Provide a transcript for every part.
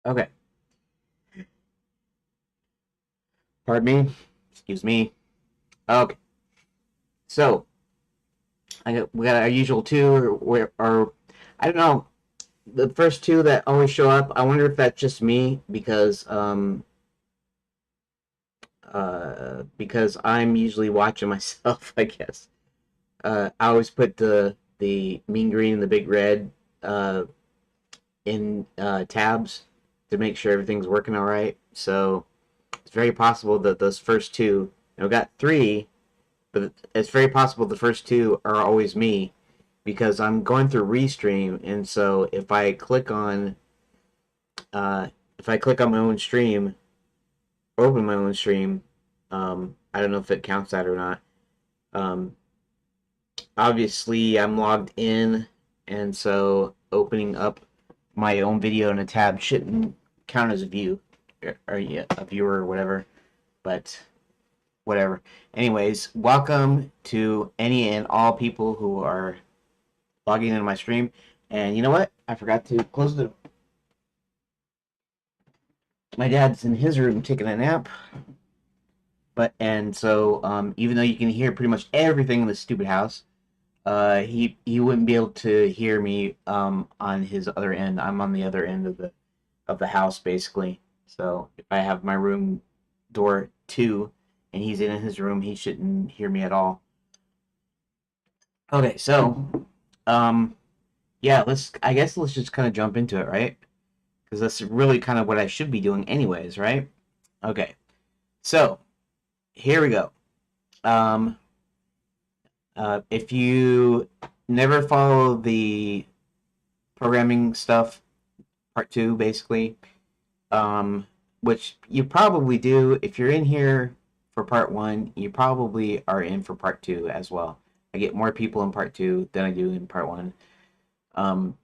Okay. Pardon me. Excuse me. Okay. So we got our usual two, or I don't know. The first two that always show up. I wonder if that's just me because I'm usually watching myself. I guess. I always put the mean green and the big red uh in tabs to make sure everything's working all right. So it's very possible that those first two. I've got three, but it's very possible the first two are always me because I'm going through Restream, and so uh, if I click on my own stream, open my own stream, I don't know if it counts that or not. Um, Obviously, I'm logged in, and so opening up my own video in a tab shouldn't count as a view or yeah, a viewer or whatever. But whatever. Anyways, welcome to any and all people who are logging into my stream. And you know what? I forgot to close the. My dad's in his room taking a nap, but and so even though you can hear pretty much everything in this stupid house, he wouldn't be able to hear me on his other end. I'm on the other end of the house basically. So if I have my room door two and he's in his room, he shouldn't hear me at all. Okay, so um yeah, I guess let's just kind of jump into it, right? Because that's really kind of what I should be doing anyways, right? Okay. So, here we go. Um if you never follow the programming stuff, part 2 basically, um which you probably do if you're in here for part 1, you probably are in for part 2 as well. I get more people in part 2 than I do in part 1. Um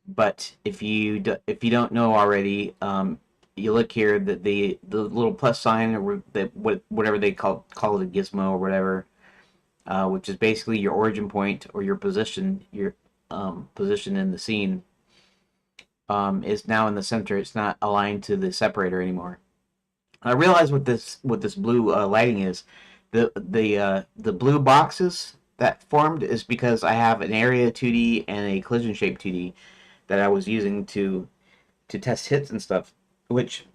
But if you don't know already, you look here that the little plus sign or whatever they call it a gizmo or whatever, which is basically your origin point or your position in the scene, is now in the center. It's not aligned to the separator anymore. I realize what this blue lighting is. The blue boxes that formed is because I have an area 2D and a collision shape 2D that I was using to test hits and stuff, which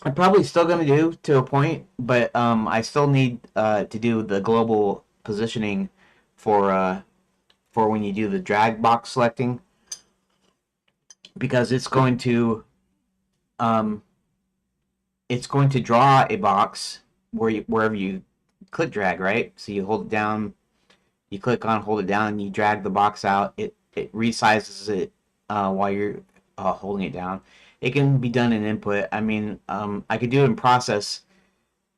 I'm probably still going to do to a point, but I still need to do the global positioning for for when you do the drag box selecting because um, it's going to draw a box wherever you click drag, right? So you hold it down, you click on, hold it down, and you drag the box out. It resizes it while you're holding it down. It can be done in input. I mean, I could do it in process,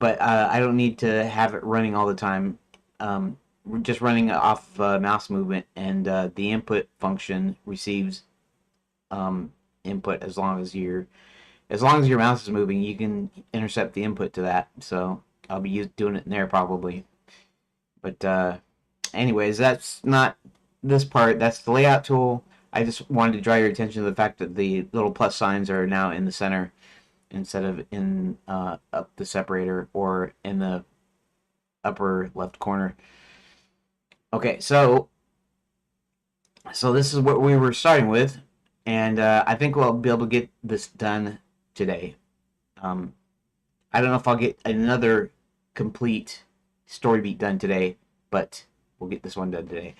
but I don't need to have it running all the time. We're just running off mouse movement, and the input function receives um, input as long as your mouse is moving, you can intercept the input to that. So I'll be doing it in there probably. But anyways, that's not this part. That's the layout tool. I just wanted to draw your attention to the fact that the little plus signs are now in the center instead of in up the separator or in the upper left corner. Okay, so this is what we were starting with, and I think we'll be able to get this done today. Um, I don't know if I'll get another complete story beat done today, but we'll get this one done today.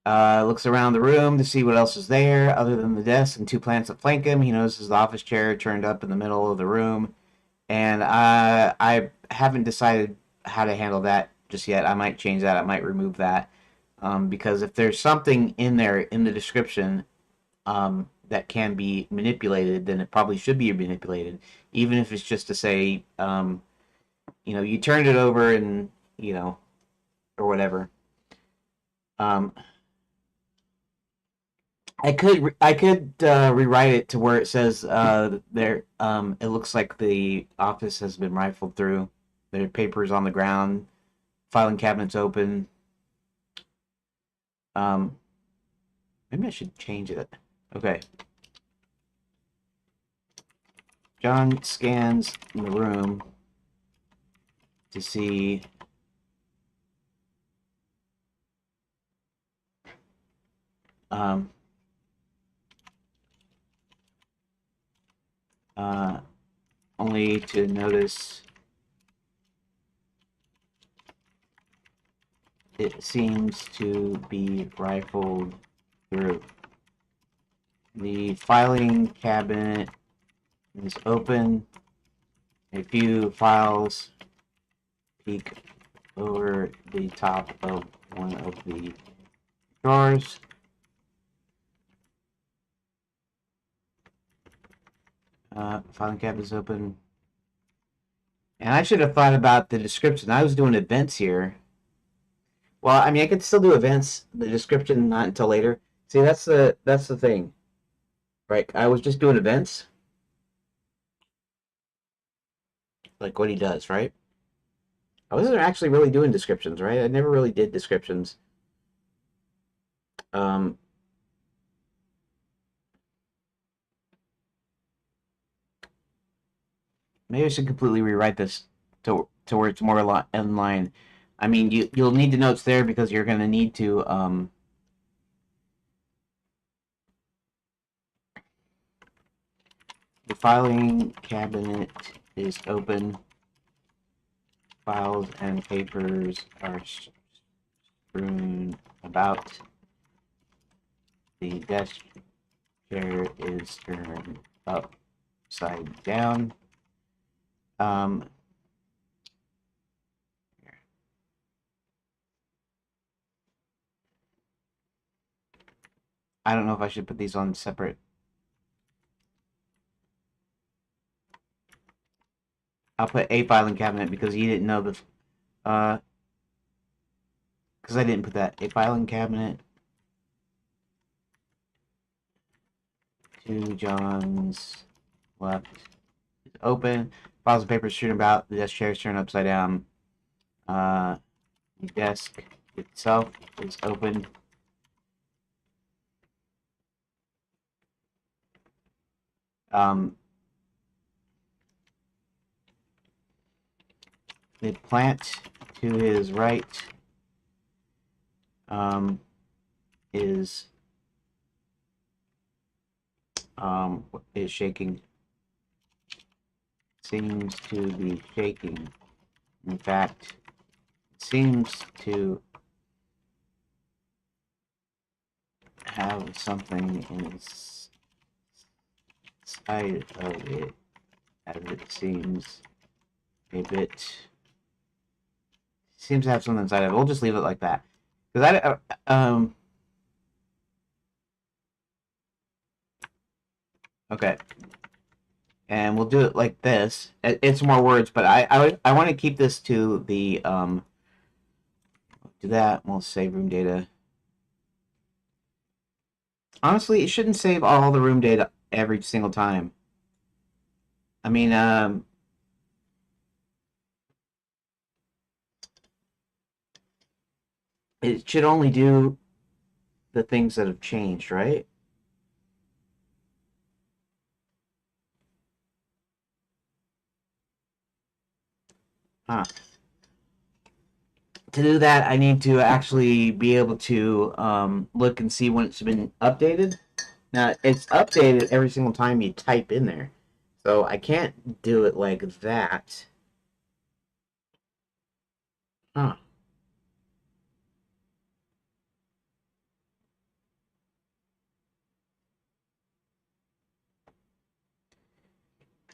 Looks around the room to see what else is there other than the desk and two plants that flank him. He notices the office chair turned up in the middle of the room, and I haven't decided how to handle that just yet. I might change that. I might remove that because if there's something in there in the description that can be manipulated, then it probably should be manipulated, even if it's just to say, you turned it over and or whatever. Um, I could rewrite it to where it says there. It looks like the office has been rifled through. There are papers on the ground, filing cabinets open. Um, Maybe I should change it. Okay. John scans the room to see um, only to notice it seems to be rifled through. The filing cabinet is open. A few files peek over the top of one of the drawers. Filing cabinet is open. And I should have thought about the description. I was doing events here. Well, I mean, I could still do events. The description not until later. See, that's the thing, right? I was just doing events, like what he does, right? I wasn't actually really doing descriptions, right? I never really did descriptions. Um, Maybe I should completely rewrite this to where it's more in line. I mean, you'll need the notes there because you're going to need to the filing cabinet is open. Files and papers are strewn about. The desk chair is turned upside down. Um, I don't know if I should put these on separate. I'll put a filing cabinet because you didn't know the because I didn't put that. A filing cabinet to John's left is open. Files and papers strewn about. The desk chair is turned upside down. The desk itself is open. The plant to his right is is shaking. Seems to be shaking. In fact, it seems to have something inside of it, as it seems a bit. Seems to have something inside of it. We'll just leave it like that. Because okay. And we'll do it like this. It's more words, but I want to keep this to the do that. We'll save room data. Honestly, it shouldn't save all the room data every single time. I mean, it should only do the things that have changed, right? Huh. To do that, I need to actually be able to look and see when it's been updated. Now, it's updated every single time you type in there. So I can't do it like that. Huh.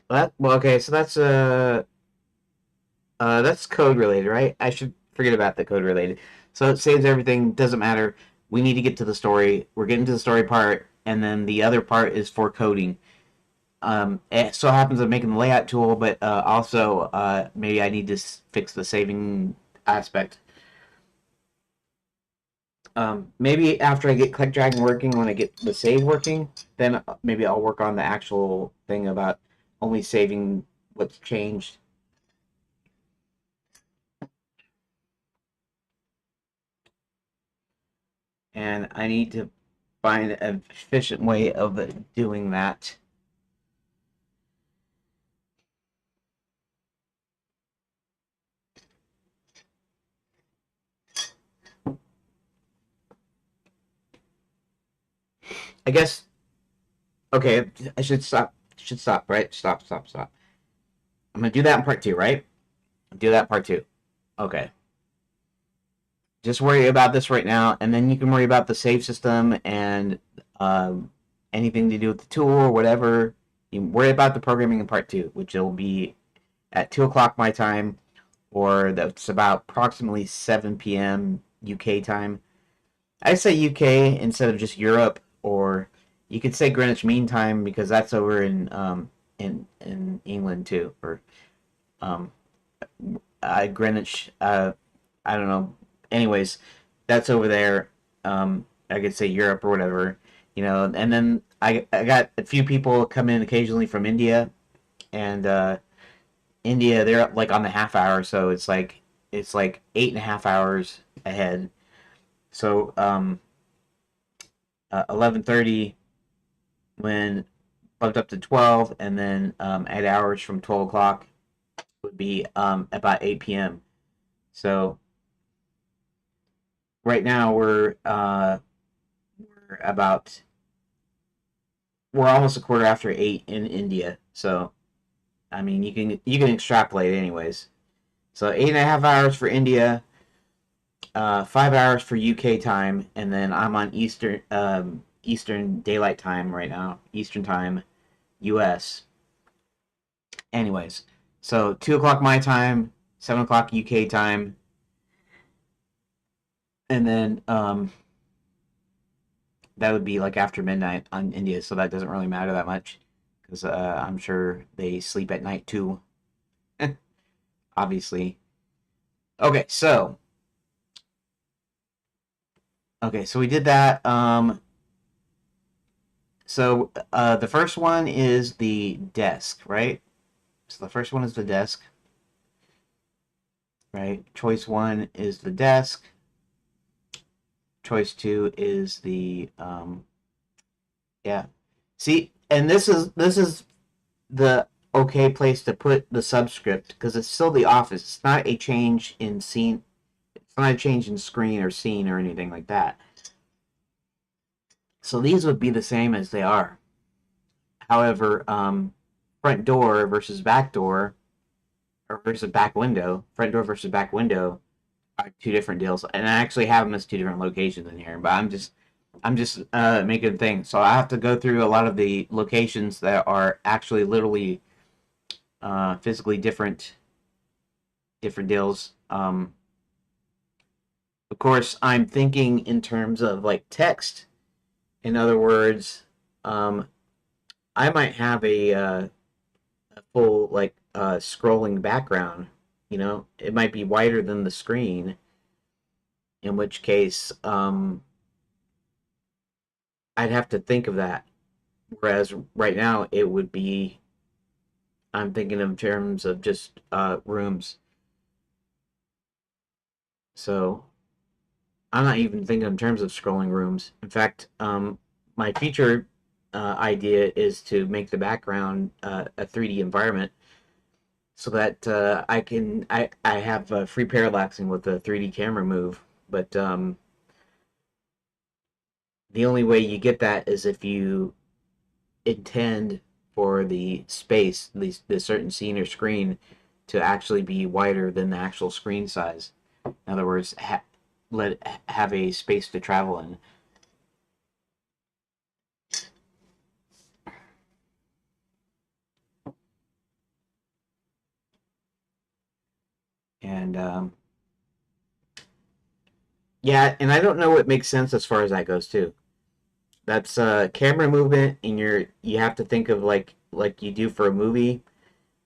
Well, okay, so that's code related, right? I should forget about the code related. So it saves everything, doesn't matter. We need to get to the story. We're getting to the story part, and then the other part is for coding. It so happens I'm making the layout tool, but also maybe I need to fix the saving aspect. Maybe after I get click dragging working, when I get the save working, then maybe I'll work on the actual thing about only saving what's changed. And I need to find an efficient way of doing that. I guess okay. I should stop. Should stop. Right. Stop. Stop. Stop. I'm gonna do that in part two. Right. Do that in part two. Okay. Just worry about this right now, and then you can worry about the save system and anything to do with the tool or whatever. You worry about the programming in part two, which will be at 2 o'clock my time, or that's about approximately 7 p.m. UK time. I say UK instead of just Europe, or you could say Greenwich Mean Time because that's over in England too, or um, Greenwich. I don't know. Anyways, that's over there. I could say Europe or whatever, And then I got a few people come in occasionally from India, and India they're like on the half hour, so it's like 8.5 hours ahead. So 11:30 when bumped up to 12, and then 8 hours from 12 o'clock would be about 8 p.m. So right now we're about we're almost a quarter after 8 in India. So I mean you can extrapolate anyways. So 8.5 hours for India, 5 hours for UK time, and then I'm on Eastern Daylight Time right now, Eastern Time, US. Anyways, so 2 o'clock my time, 7 o'clock UK time, and then that would be like after midnight on India, so that doesn't really matter that much because I'm sure they sleep at night too. Obviously. Okay, so we did that. So the first one is the desk, right? So the first one is the desk, right? Choice one is the desk. Choice two is the yeah. See, and this is the okay place to put the subscript because it's still the office. It's not a change in scene. It's not a change in screen or scene or anything like that. So these would be the same as they are. However, front door versus back door, or versus back window, front door versus back window are two different deals. And I actually have them as two different locations in here, but I'm just making things. So I have to go through a lot of the locations that are actually literally physically different deals. Of course, I'm thinking in terms of like text. In other words, um, I might have a full like scrolling background. It might be wider than the screen. In which case, I'd have to think of that. Whereas right now, it would be I'm thinking in terms of just rooms. So I'm not even thinking in terms of scrolling rooms. In fact, my future idea is to make the background a 3D environment so that I have free parallaxing with the 3D camera move. But the only way you get that is if you intend for the space, the certain scene or screen, to actually be wider than the actual screen size. In other words, have a space to travel in. And yeah, and I don't know what makes sense as far as that goes too. That's camera movement, and you have to think of like you do for a movie,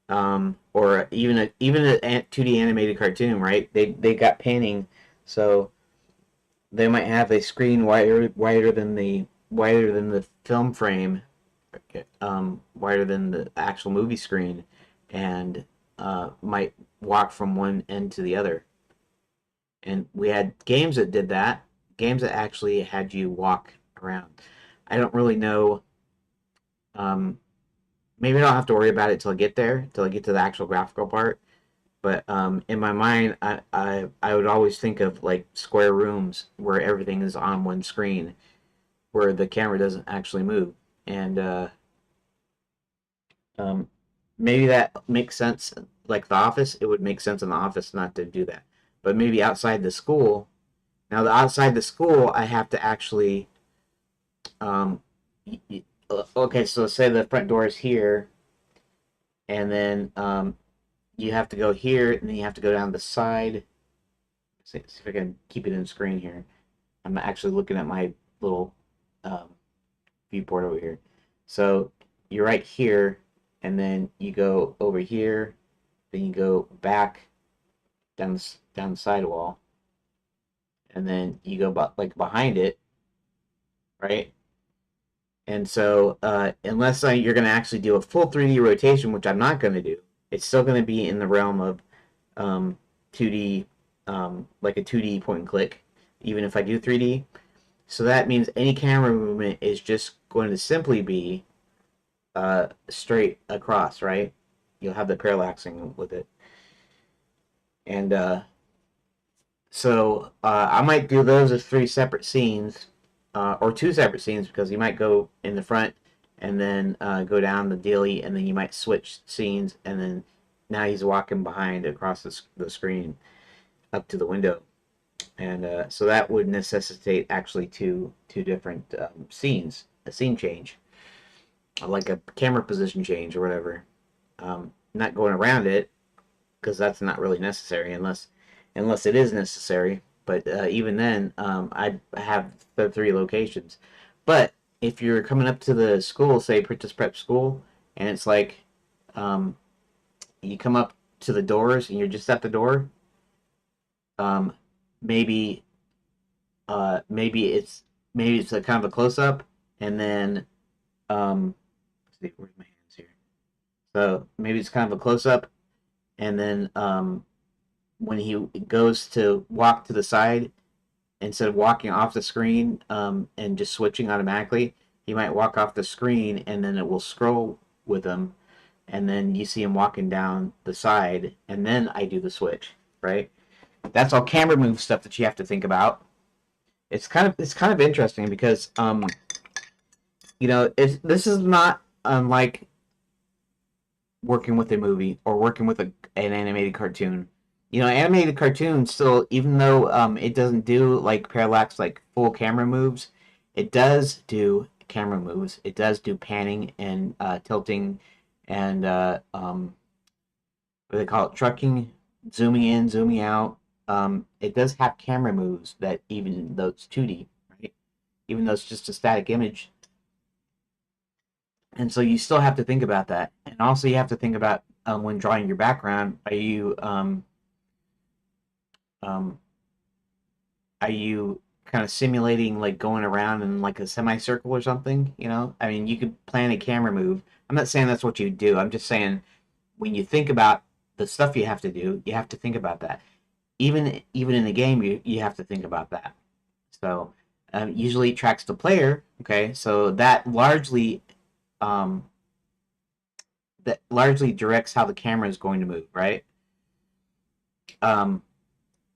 or even a 2D animated cartoon, right? They got panning, so they might have a screen wider than the film frame, wider than the actual movie screen, and might walk from one end to the other. And we had games that did that. Games that actually had you walk around. I don't really know. Um, Maybe I don't have to worry about it till I get there, till I get to the actual graphical part. But in my mind, I would always think of like square rooms where everything is on one screen. where the camera doesn't actually move. And um, maybe that makes sense. Like The Office, it would make sense in The Office not to do that. But maybe outside the school, now the outside the school, I have to actually, um, okay, so say the front door is here, and then you have to go here, and then you have to go down the side. See if I can keep it in screen here. I'm actually looking at my little um, viewport over here. So you're right here, and then you go over here, then you go back down the sidewall, and then you go like behind it, right? And so unless you're going to actually do a full 3D rotation, which I'm not going to do, it's still going to be in the realm of um, 2D, like a 2D point and click, even if I do 3D. So that means any camera movement is just going to simply be straight across, right? You'll have the parallaxing with it. And so I might do those as three separate scenes, or two separate scenes, because you might go in the front and then go down the daily, and then you might switch scenes, and then now he's walking behind across the screen up to the window. And so that would necessitate actually two different scenes, a scene change, like a camera position change or whatever. Not going around it because that's not really necessary unless it is necessary. But even then, I have the three locations. But if you're coming up to the school, say Princess Prep School, and it's like um, you come up to the doors and you're just at the door, um, maybe maybe it's a kind of a close up, and then let's see, where's my hands here? So maybe it's kind of a close up, and then when he goes to walk to the side, instead of walking off the screen and just switching automatically, he might walk off the screen and then it will scroll with him, and then you see him walking down the side, and then I do the switch, right? That's all camera move stuff that you have to think about. It's kind of interesting because this is not unlike working with a movie or working with an animated cartoon. Animated cartoons still, even though it doesn't do like parallax like full camera moves, it does do camera moves. It does do panning and tilting and what do they call it, trucking, zooming in, zooming out. It does have camera moves that even though it's 2D, right? Even though it's just a static image, and so you still have to think about that, and also you have to think about when drawing your background. Um, are you kind of simulating like going around in like a semicircle or something? I mean, you could plan a camera move. I'm not saying that's what you do. I'm just saying when you think about the stuff you have to do, you have to think about that. Even in the game, you have to think about that. So usually it tracks the player. Okay, so um, that largely directs how the camera is going to move, right? Um,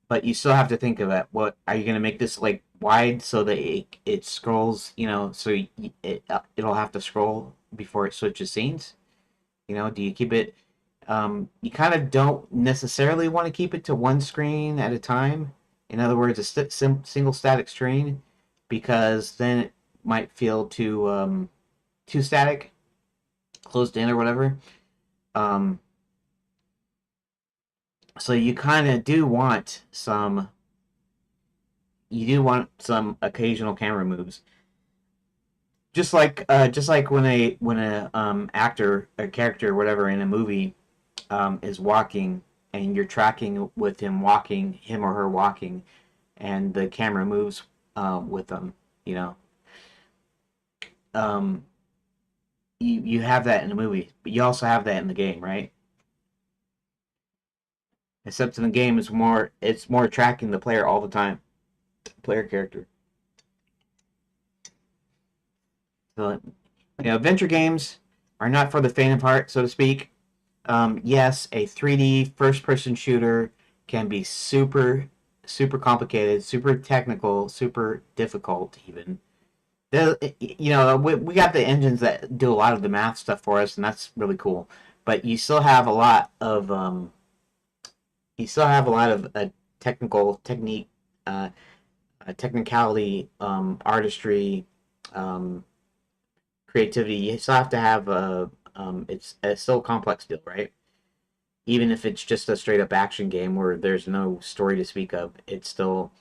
but you still have to think of it. What are you going to make this like wide so that it scrolls? So it'll have to scroll before it switches scenes. Do you keep it? You kind of don't necessarily want to keep it to one screen at a time. In other words, a single static screen, because then it might feel too static, closed in or whatever. Um, so you do want some occasional camera moves, just like when a actor, a character or whatever in a movie is walking, and you're tracking with him or her walking, and the camera moves with them. You know, um, you have that in the movie, but you also have that in the game, right? Except in the game, it's more tracking the player all the time, player character. So, adventure games are not for the faint of heart, so to speak. Yes, a 3D first-person shooter can be super, super complicated, super technical, super difficult, even. we got the engines that do a lot of the math stuff for us, and that's really cool. But you still have a lot of technical technique, uh, technicality, artistry, um, creativity. You still have to have it's still a complex deal, right? Even if it's just a straight up action game where there's no story to speak of, it's still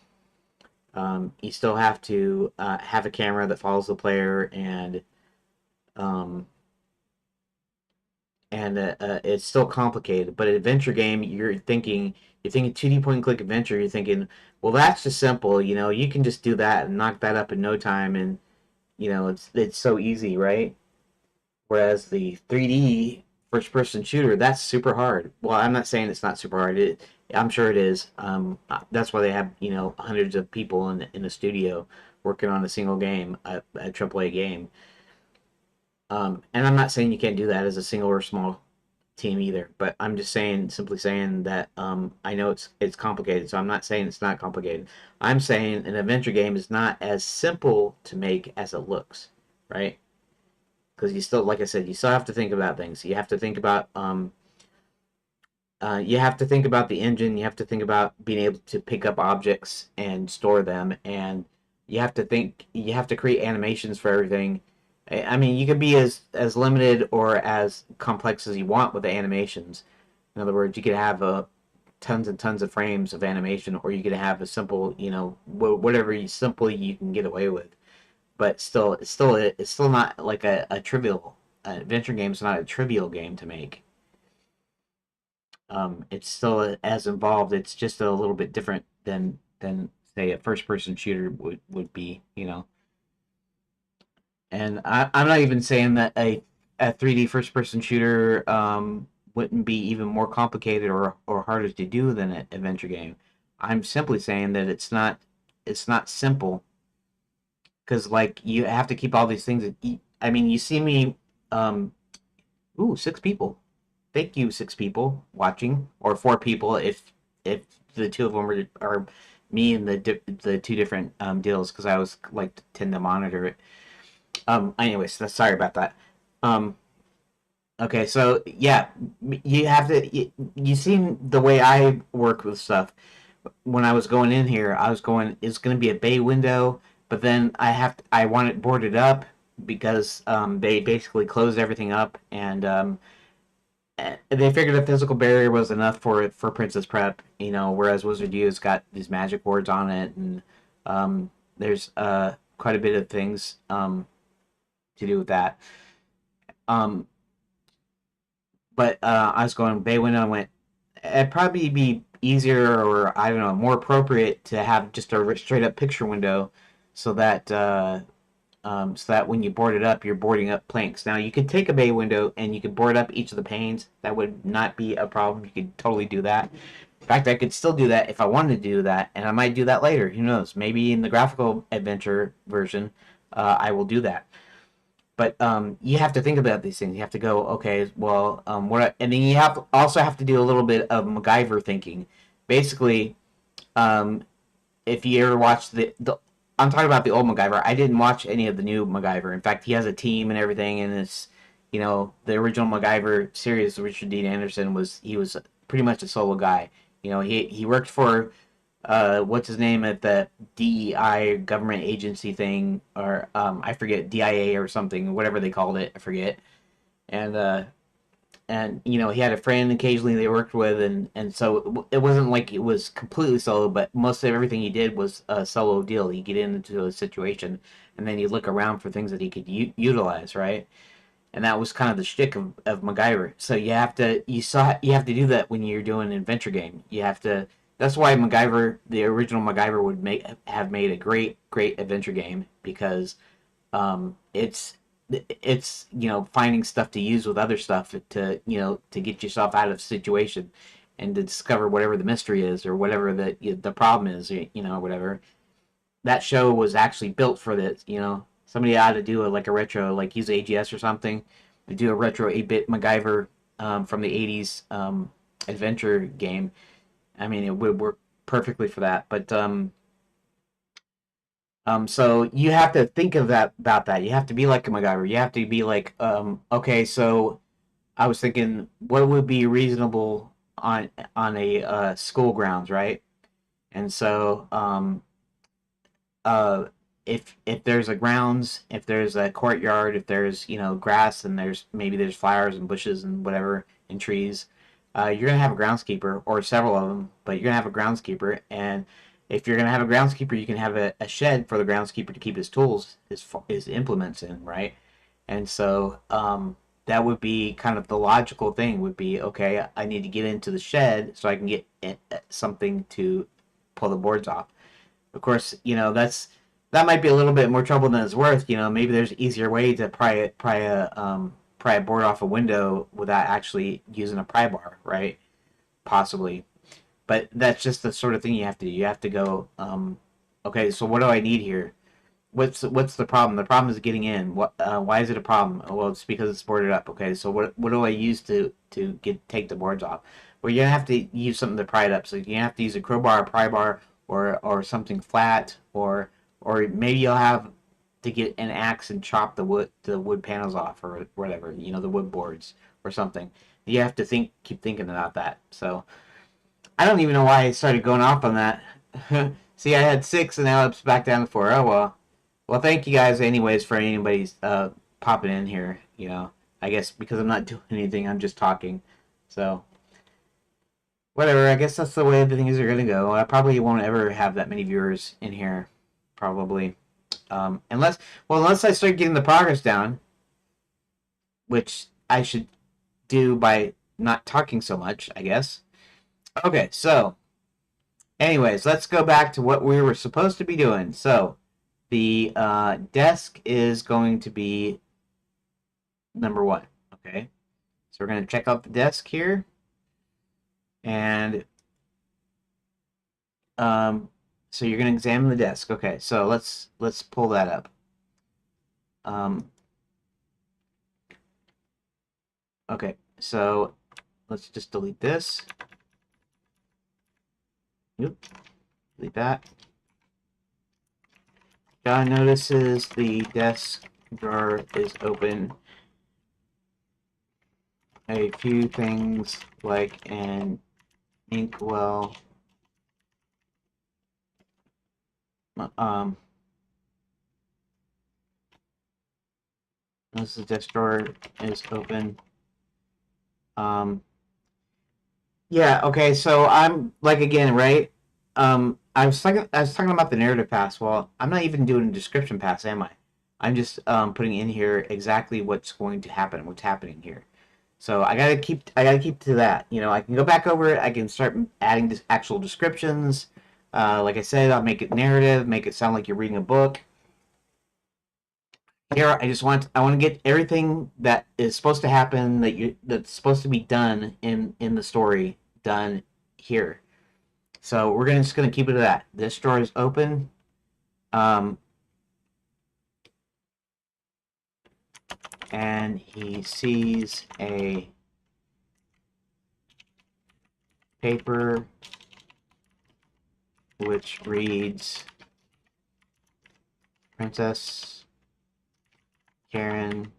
you still have to have a camera that follows the player, um, and it's still complicated. But an adventure game, you're thinking 2D point and click adventure. You're thinking, well, that's just simple. You can just do that and knock that up in no time, and it's so easy, right? Whereas the 3D first person shooter, that's super hard. Well, I'm not saying it's not super hard. I'm sure it is. That's why they have hundreds of people in the studio working on a single game, a AAA game. And I'm not saying you can't do that as a single or small team either. But I'm just simply saying that I know it's complicated. So I'm not saying it's not complicated. I'm saying an adventure game is not as simple to make as it looks, right? Because you still, like I said, you still have to think about things. You have to think about the engine. You have to think about being able to pick up objects and store them, and You have to create animations for everything. I mean, you can be as limited or as complex as you want with the animations. In other words, you could have tons and tons of frames of animation, or you could have a simple, whatever simply you can get away with. But still, it's still not like a trivial adventure game. Is not a trivial game to make. It's still as involved. It's just a little bit different than say a first person shooter would be. And I'm not even saying that a 3D first person shooter wouldn't be even more complicated or harder to do than an adventure game. I'm simply saying that it's not simple because like you have to keep all these things. I mean, you see me. Um, ooh, 6 people. Thank you, 6 people watching, or 4 people if the two of them are me and the two different deals because I was like tend to monitor it. Anyways, sorry about that. Um, okay, so yeah, you have to. You seen the way I work with stuff. When I was going in here, I was going. It's going to be a bay window, but then I want it boarded up because they basically closed everything up and they figured a physical barrier was enough for Princess Prep, whereas Wizard U's got these magic words on it, and there's quite a bit of things to do with that. Um, but I was going Bay Window and went, it'd probably be easier or I don't know, more appropriate to have just a straight up picture window so that when you board it up, you're boarding up planks. Now, you could take a bay window and you could board up each of the panes. That would not be a problem. You could totally do that. In fact, I could still do that if I wanted to do that, and I might do that later. Who knows? Maybe in the graphical adventure version, I will do that. But you have to think about these things. You have to go, okay, well, and then also have to do a little bit of MacGyver thinking. Basically, um, if you ever watched I'm talking about the old MacGyver. I didn't watch any of the new MacGyver. In fact, he has a team and everything, and the original MacGyver series. Richard Dean Anderson was pretty much a solo guy. He worked for what's his name at the DEI government agency thing, or I forget DIA or something, whatever they called it. I forget. And he had a friend occasionally they worked with, and so it wasn't like it was completely solo, but most of everything he did was a solo deal. He'd get into a situation and then he'd look around for things that he could utilize, right? And that was kind of the shtick of MacGyver. So you have to do that when you're doing an adventure game. You have to. That's why MacGyver, the original MacGyver, would have made a great adventure game because it's finding stuff to use with other stuff to get yourself out of the situation and to discover whatever the mystery is or whatever the problem is, whatever. That show was actually built for this. Somebody ought to do like a retro, like use AGS or something to do a retro 8-bit MacGyver from the 80s adventure game. I mean, it would work perfectly for that. But So you have to think of that about that. You have to be like a MacGyver. You have to be like, okay, so I was thinking, what would be reasonable on a school grounds, right? And so, uh, if there's a grounds, if there's a courtyard, if there's grass and there's flowers and bushes and whatever and trees, you're gonna have a groundskeeper or several of them, but you're gonna have a groundskeeper. And if you're gonna have a groundskeeper, you can have a shed for the groundskeeper to keep his tools, his implements in, right? And so that would be kind of the logical thing. Would be, okay, I need to get into the shed so I can get something to pull the boards off. Of course, that might be a little bit more trouble than it's worth. Maybe there's an easier way to pry a board off a window without actually using a pry bar, right? Possibly, but that's just the sort of thing you have to do. You have to go, okay, so what do I need here? What's the problem? The problem is getting in. Why is it a problem? Well, it's because it's boarded up. Okay, so what do I use to take the boards off? Well, you're gonna have to use something to pry it up. So you're gonna have to use a crowbar, a pry bar, or something flat, or maybe you'll have to get an axe and chop the wood panels off, or whatever, the wood boards or something. You have to keep thinking about that. So I don't even know why I started going off on that. See, I had six and now it's back down to four. Oh well. Well, thank you guys, anyways, for anybody's popping in here. I guess because I'm not doing anything, I'm just talking. So whatever. I guess that's the way the things are gonna go. I probably won't ever have that many viewers in here, probably, unless I start getting the progress down, which I should do by not talking so much, I guess. Okay, so anyways, let's go back to what we were supposed to be doing. So the desk is going to be number one. Okay, so we're going to check out the desk here, and so you're going to examine the desk. Okay, so let's pull that up. Um, okay, so let's just delete this. Oop, delete that. John notices the desk drawer is open. A few things like an inkwell, um, this is desk drawer is open. Um, yeah, okay, so I'm like again, right? I was talking about the narrative pass. Well, I'm not even doing a description pass, am I? I'm just putting in here exactly what's going to happen, what's happening here. So I gotta keep to that. I can go back over it. I can start adding actual descriptions. Like I said, I'll make it narrative, make it sound like you're reading a book. Here, I want to get everything that is supposed to happen that's supposed to be done in the story done here. So we're just gonna keep it to that. This drawer is open. Um, and he sees a paper which reads Princess Karen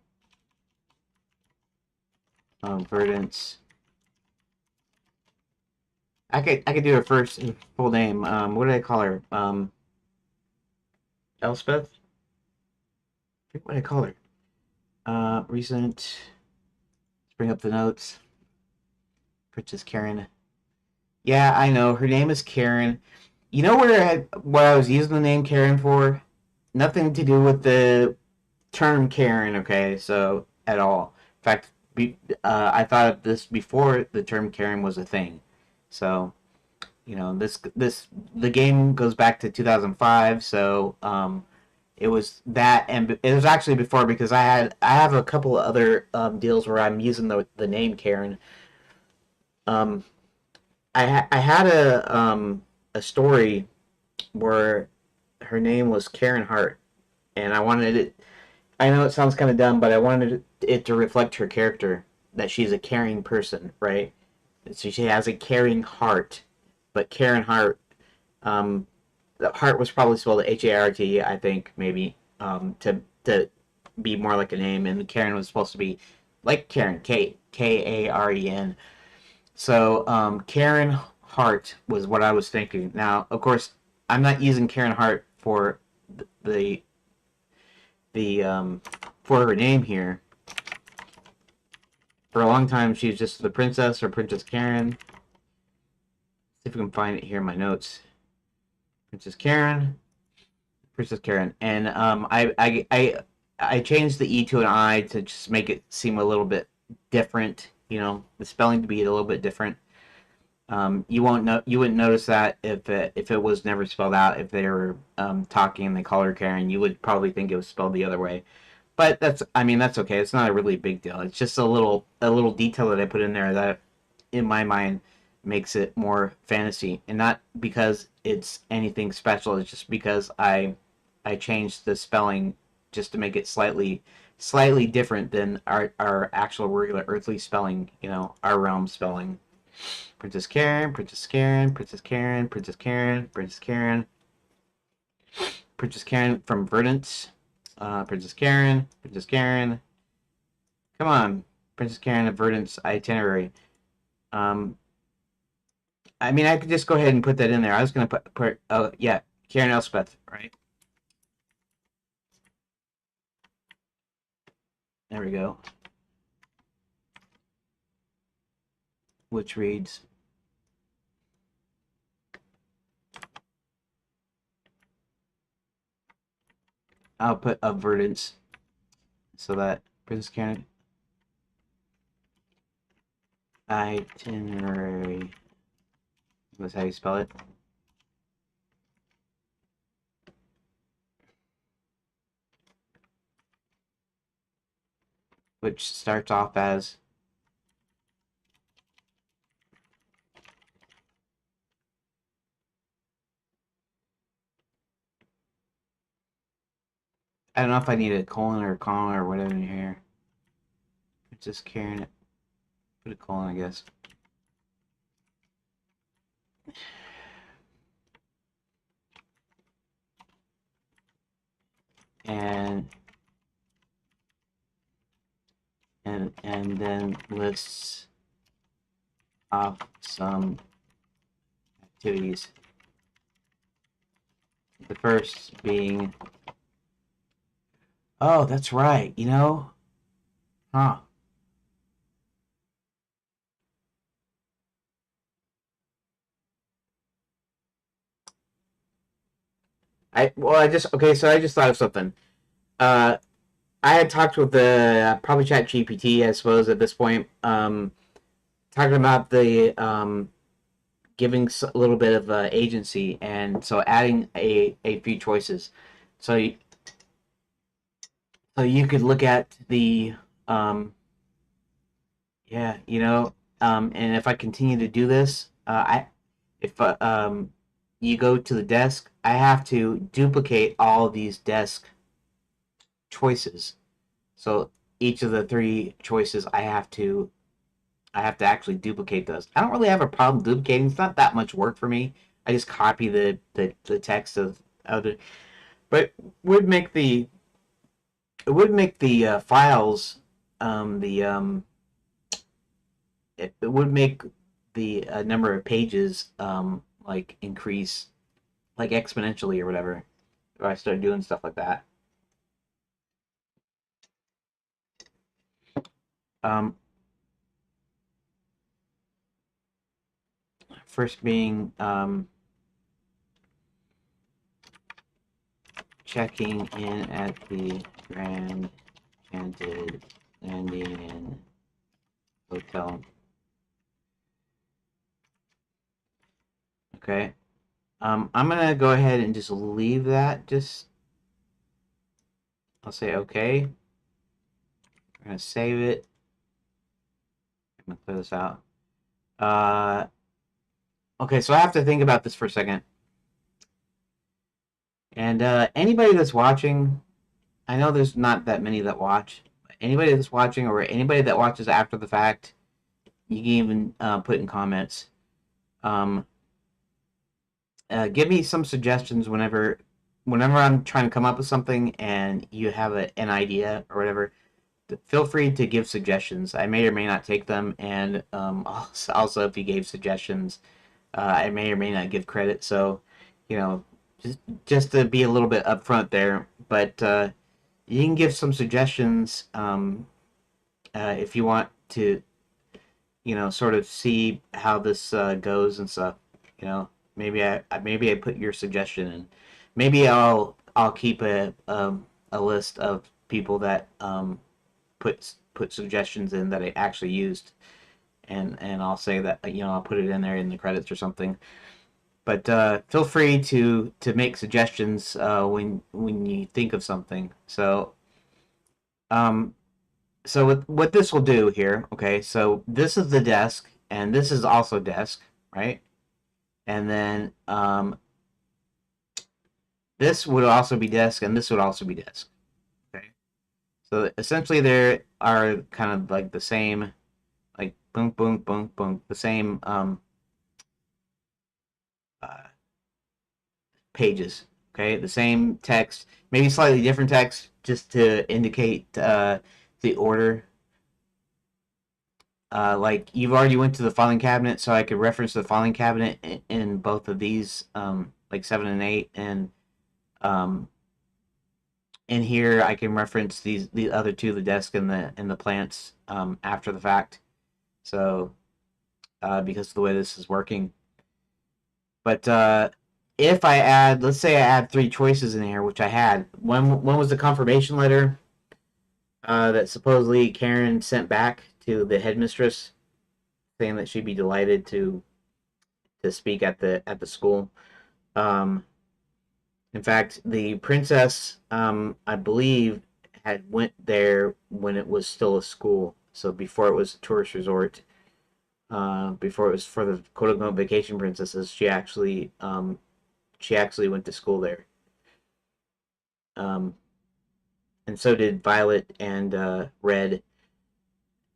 Verdance. I could do her first full name. What did I call her? Elspeth. What did I call her? Recent. Let's bring up the notes. Princess Karen. Yeah, I know her name is Karen. You know what I was using the name Karen for? Nothing to do with the term Karen. Okay, so at all. In fact, I thought of this before the term Karen was a thing. So this the game goes back to 2005. So it was that, and it was actually before because I have a couple of other deals where I'm using the name Karen. Um, I had a story where her name was Karen Hart, and I wanted it. I know it sounds kind of dumb, but I wanted it to reflect her character, that she's a caring person, right? So she has a caring heart, but Karen Hart, um, the heart was probably spelled H-A-R-T, I think, maybe, to be more like a name, and Karen was supposed to be like Karen, Karen. So Karen Hart was what I was thinking. Now, of course, I'm not using Karen Hart for the for her name here. For a long time, she was just the princess or Princess Karen. See if we can find it here in my notes. Princess Karen, and I changed the E to an I to just make it seem a little bit different. You know, the spelling to be a little bit different. You wouldn't notice that if it was never spelled out. If they were talking and they call her Karen, you would probably think it was spelled the other way. But that's okay. It's not a really big deal. It's just a little detail that I put in there that, in my mind, makes it more fantasy, and not because it's anything special. It's just because I changed the spelling just to make it slightly different than our actual regular earthly spelling. You know, our realm spelling. Princess Karen, Princess Karen, Princess Karen, Princess Karen, Princess Karen, Princess Karen from Verdance. Princess Karen, Princess Karen. Come on, Princess Karen of Verdance itinerary. Um, I mean, I could just go ahead and put that in there. I was gonna put oh yeah, Karen Elspeth, right? There we go. Which reads, I'll put of Verdance so that Princess Karen itinerary. That's how you spell it. Which starts off as I don't know if I need a colon or comma or whatever in here. Princess Karen. Put a colon, I guess. And then lists off some activities. The first being, oh, that's right, you know, huh? I just okay, so I just thought of something. Uh, I had talked with the probably Chat GPT, I suppose, at this point, talking about the giving a little bit of agency, and so adding a few choices. So you could look at the yeah, you know, and if I continue to do this, I if you go to the desk, I have to duplicate all of these desk choices. So each of the three choices, I have to actually duplicate those. I don't really have a problem duplicating. It's not that much work for me. I just copy the text of other, but would make the it would make the files the it would make the number of pages like increase like exponentially or whatever if I start doing stuff like that. Um, First being checking in at the Grand Enchanted Landing Inn Hotel. Okay. I'm gonna go ahead and just leave that. I'll say okay. We're gonna save it. I'm gonna clear this out. Uh, okay, so I have to think about this for a second. And anybody that's watching, I know there's not that many that watch. Anybody that's watching, or anybody that watches after the fact, you can even put in comments. Um, give me some suggestions whenever I'm trying to come up with something and you have an idea or whatever. Feel free to give suggestions. I may or may not take them, and also if you gave suggestions, I may or may not give credit. So, you know, just to be a little bit upfront there. But you can give some suggestions if you want to, sort of see how this goes and stuff. You know, maybe I put your suggestion in. Maybe I'll keep a list of people that put suggestions in that I actually used, and I'll say that I'll put it in there in the credits or something. But feel free to make suggestions when you think of something. Um, so what this will do here, okay? So this is the desk, and this is also desk, right? And then this would also be desk, and this would also be desk. Okay. So essentially, there are kind of like the same, like boom, boom, boom, boom, the same uh, pages. Okay, the same text, maybe slightly different text, just to indicate the order. Like you've already went to the filing cabinet, so I could reference the filing cabinet in both of these, like 7 and 8, and um, in here I can reference the other two, the desk and the plants, after the fact. So because of the way this is working, but if I add, let's say I add three choices in here, which I had. One was the confirmation letter that supposedly Karen sent back to the headmistress, saying that she'd be delighted to speak at the school. Um, in fact, the princess, I believe, had went there when it was still a school, so before it was a tourist resort. Before it was for the quote unquote vacation princesses, she actually went to school there. Um, and so did Violet and Red,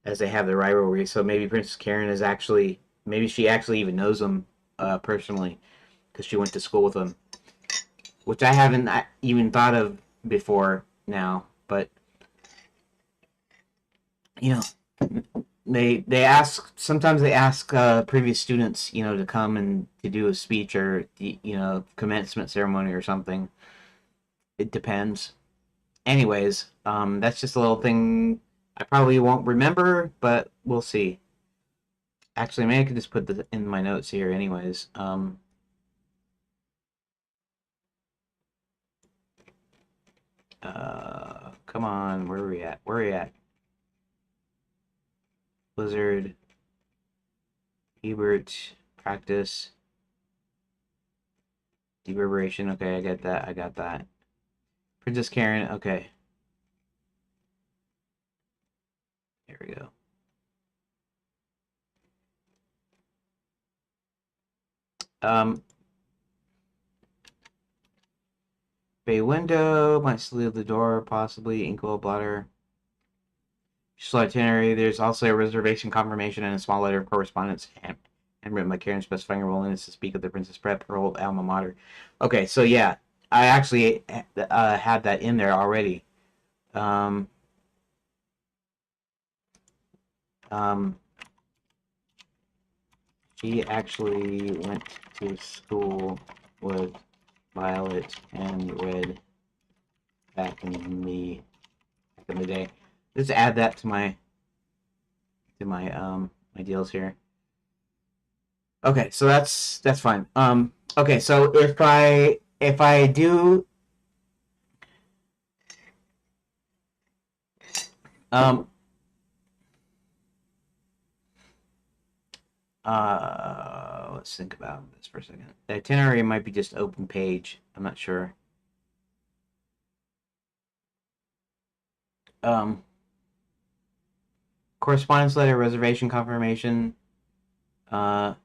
as they have their rivalry. So maybe Princess Karen is actually, maybe she actually even knows them personally because she went to school with them, which I haven't even thought of before now. But you know, they ask, sometimes they ask previous students, to come and to do a speech or commencement ceremony or something. It depends. Anyways, that's just a little thing I probably won't remember, but we'll see. Actually, maybe I could just put this in my notes here, anyways. Come on, where are we at? Where are we at? Blizzard, Hebert, practice, reverberation. Okay, I get that. I got that. Princess Karen. Okay, here we go. Um, bay window might sleeve the door, possibly inkwell blotter. Just itinerary. There's also a reservation confirmation and a small letter of correspondence handwritten by Karen specifying her willingness to speak at the Princess Prep, her old alma mater. Okay, so yeah, I actually had that in there already. Um, um, she actually went to school with Violet and Red back in the day. Just add that to my deals here. Okay, so that's fine. Okay, so if I do um let's think about this for a second. The itinerary might be just open page. I'm not sure. Um, correspondence letter, reservation confirmation, uh,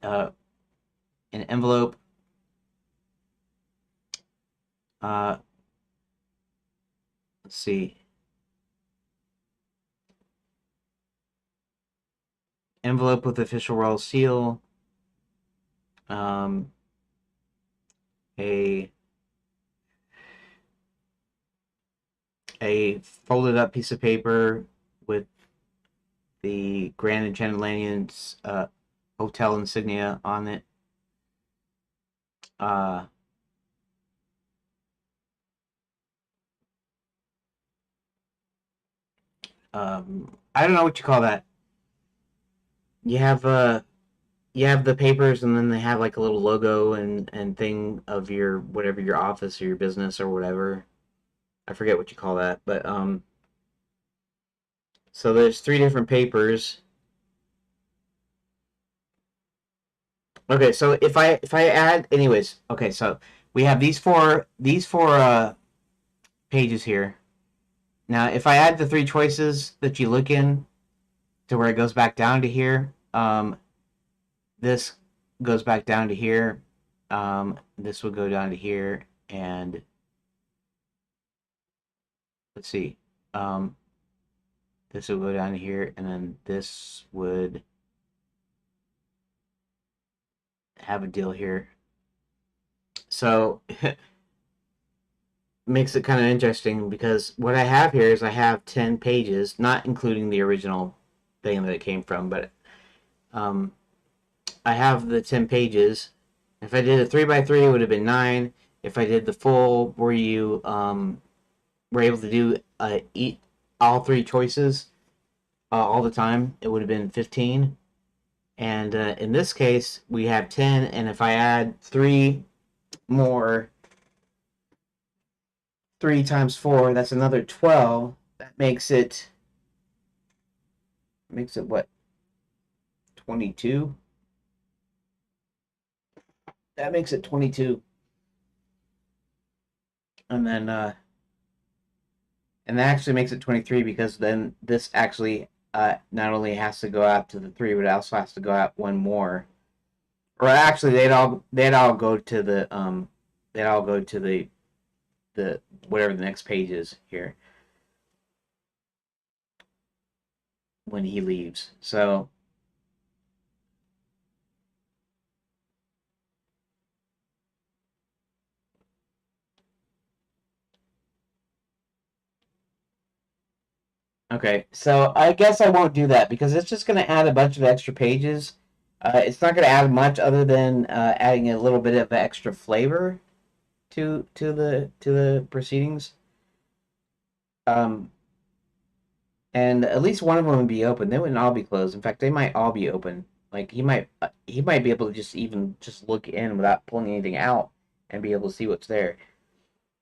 uh, an envelope, uh, let's see, envelope with official royal seal, um, a folded up piece of paper with the Grand Enchanted Lanion's hotel insignia on it. Uh, I don't know what you call that. You have you have the papers, and then they have like a little logo and thing of your whatever your office or your business or whatever. I forget what you call that, but so there's three different papers. Okay, so if I add, anyways, okay, so we have these four pages here. Now, if I add the three choices that you look in to where it goes back down to here, this goes back down to here. This would go down to here, and let's see. Um, this would go down to here, and then this would have a deal here. So makes it kind of interesting because what I have here is I have 10 pages, not including the original thing that it came from, but um, I have the 10 pages. If I did a 3x3, it would have been 9. If I did the full, where you were able to do eat all three choices all the time, it would have been 15. And in this case, we have 10, and if I add 3 more, 3 times 4, that's another 12. That makes it what, 22? That makes it 22. And then and that actually makes it 23 because then this actually not only has to go out to the 3, but it also has to go out one more. Or actually they'd all go to the whatever the next page is here when he leaves. So okay, so I guess I won't do that because it's just going to add a bunch of extra pages. It's not going to add much other than adding a little bit of extra flavor to the proceedings. Um, and at least one of them would be open. They wouldn't all be closed. In fact, they might all be open. Like he might be able to just even just look in without pulling anything out and be able to see what's there.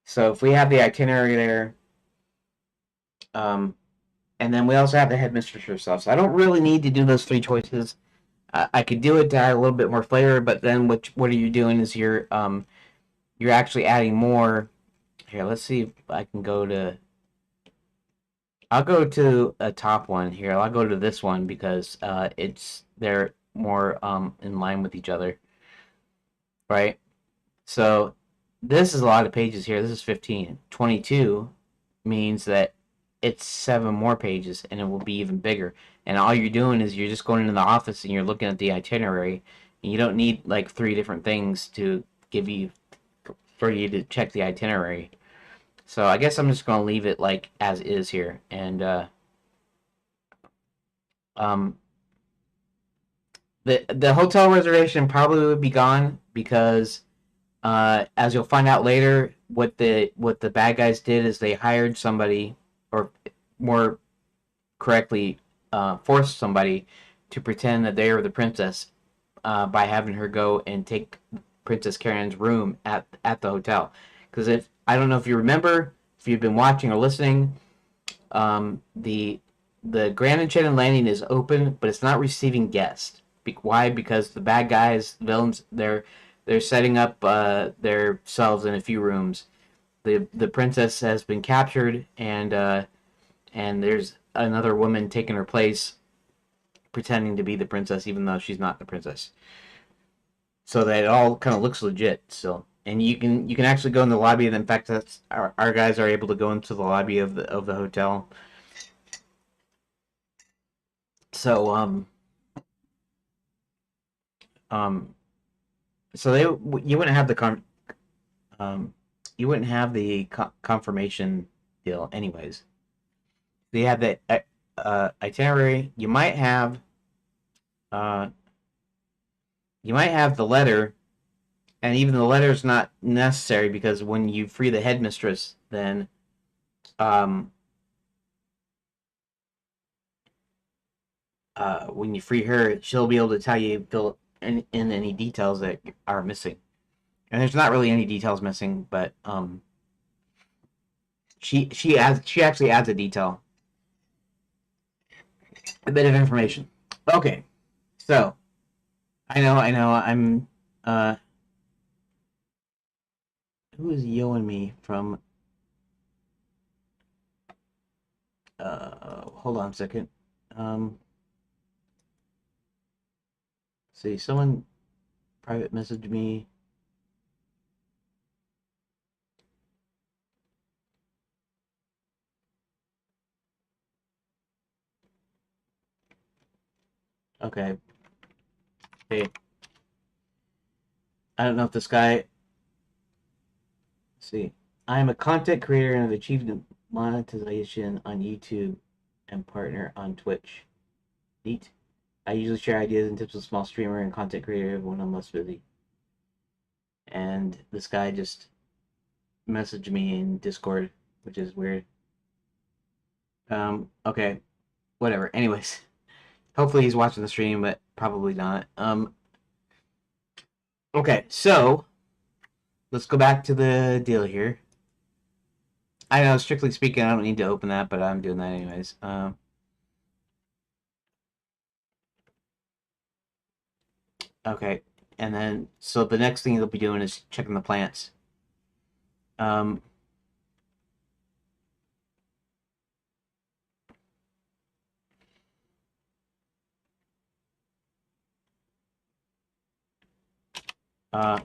So if we have the itinerary there, um, and then we also have the headmistress herself. So I don't really need to do those three choices. I could do it to add a little bit more flavor, but then what are you doing is you're actually adding more. Here, let's see if I can go to. I'll go to a top one here. I'll go to this one because they're more in line with each other, right? So this is a lot of pages here. This is 15. 22 means that it's 7 more pages and it will be even bigger. And all you're doing is you're just going into the office and you're looking at the itinerary. And you don't need like 3 different things to give you for you to check the itinerary. So I guess I'm just going to leave it like as is here. And um, the hotel reservation probably would be gone because as you'll find out later, what the bad guys did is they hired somebody, or more correctly, forced somebody to pretend that they were the princess by having her go and take Princess Karen's room at the hotel. Because if I don't know if you remember, if you've been watching or listening, the Grand Enchanted Landing is open, but it's not receiving guests. Why? Because the bad guys, villains, they're setting up themselves in a few rooms. The princess has been captured, and there's another woman taking her place, pretending to be the princess, even though she's not the princess. So that it all kind of looks legit still. And you can actually go in the lobby. And in fact, that's our guys are able to go into the lobby of the hotel. So um so they you wouldn't have the um you wouldn't have the confirmation deal anyways. They have the itinerary. Uh you might have the letter, and even the letter is not necessary because when you free the headmistress, then um when you free her, she'll be able to tell you fill in any details that are missing. And there's not really any details missing, but she actually adds a detail, a bit of information. Okay, so I know I'm uh who is yoing me from hold on a second. Um see someone private messaged me. Okay. Hey, I don't know if this guy see. I am a content creator and have achieved monetization on YouTube and partner on Twitch. Neat. I usually share ideas and tips with small streamer and content creator when I'm less busy. And this guy just messaged me in Discord, which is weird. Okay, whatever. Anyways, hopefully he's watching the stream, but probably not. Okay, so let's go back to the deal here. I know, strictly speaking, I don't need to open that, but I'm doing that anyways. Okay, and then so the next thing you'll be doing is checking the plants. Um,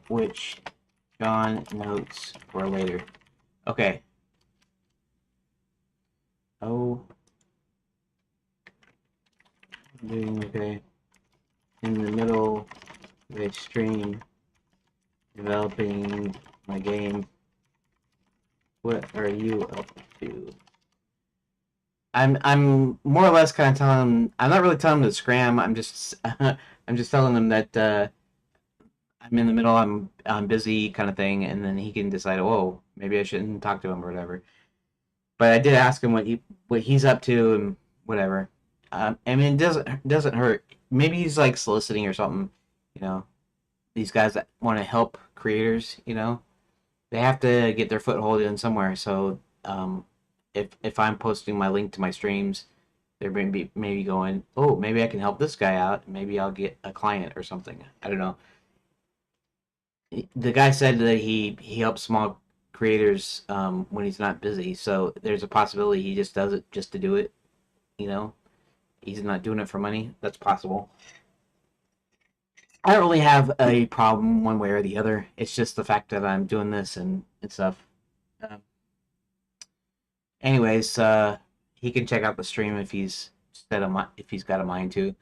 which John notes for later. Okay. Oh, I'm doing okay. In the middle of a stream developing my game. What are you up to? I'm more or less kind of telling him. I'm not really telling him to scram. I'm just I'm just telling him that I'm in the middle. I'm busy, kind of thing, and then he can decide. Oh, maybe I shouldn't talk to him or whatever. But I did ask him what he's up to and whatever. I mean, it doesn't hurt. Maybe he's like soliciting or something. You know, these guys that want to help creators. You know, they have to get their foothold in somewhere. So if I'm posting my link to my streams, they're maybe going, oh, maybe I can help this guy out. Maybe I'll get a client or something. I don't know. The guy said that he helps small creators when he's not busy. So there's a possibility he just does it just to do it. You know, he's not doing it for money. That's possible. I don't really have a problem one way or the other. It's just the fact that I'm doing this and stuff. Um, anyways, he can check out the stream if if he's got a mind to.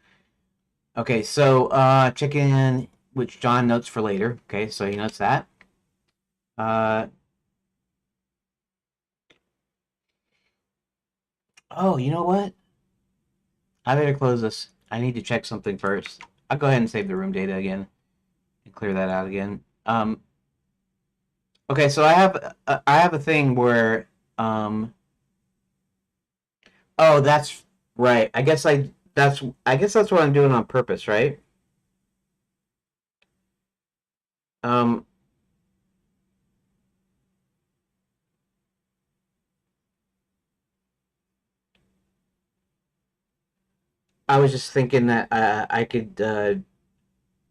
Okay, so check in which John notes for later. Okay, so he notes that. Uh, oh, you know what? I better close this. I need to check something first. I'll go ahead and save the room data again and clear that out again. Okay, so I have a thing where oh, that's right. I guess that's what I'm doing on purpose, right? Um, I was just thinking that I could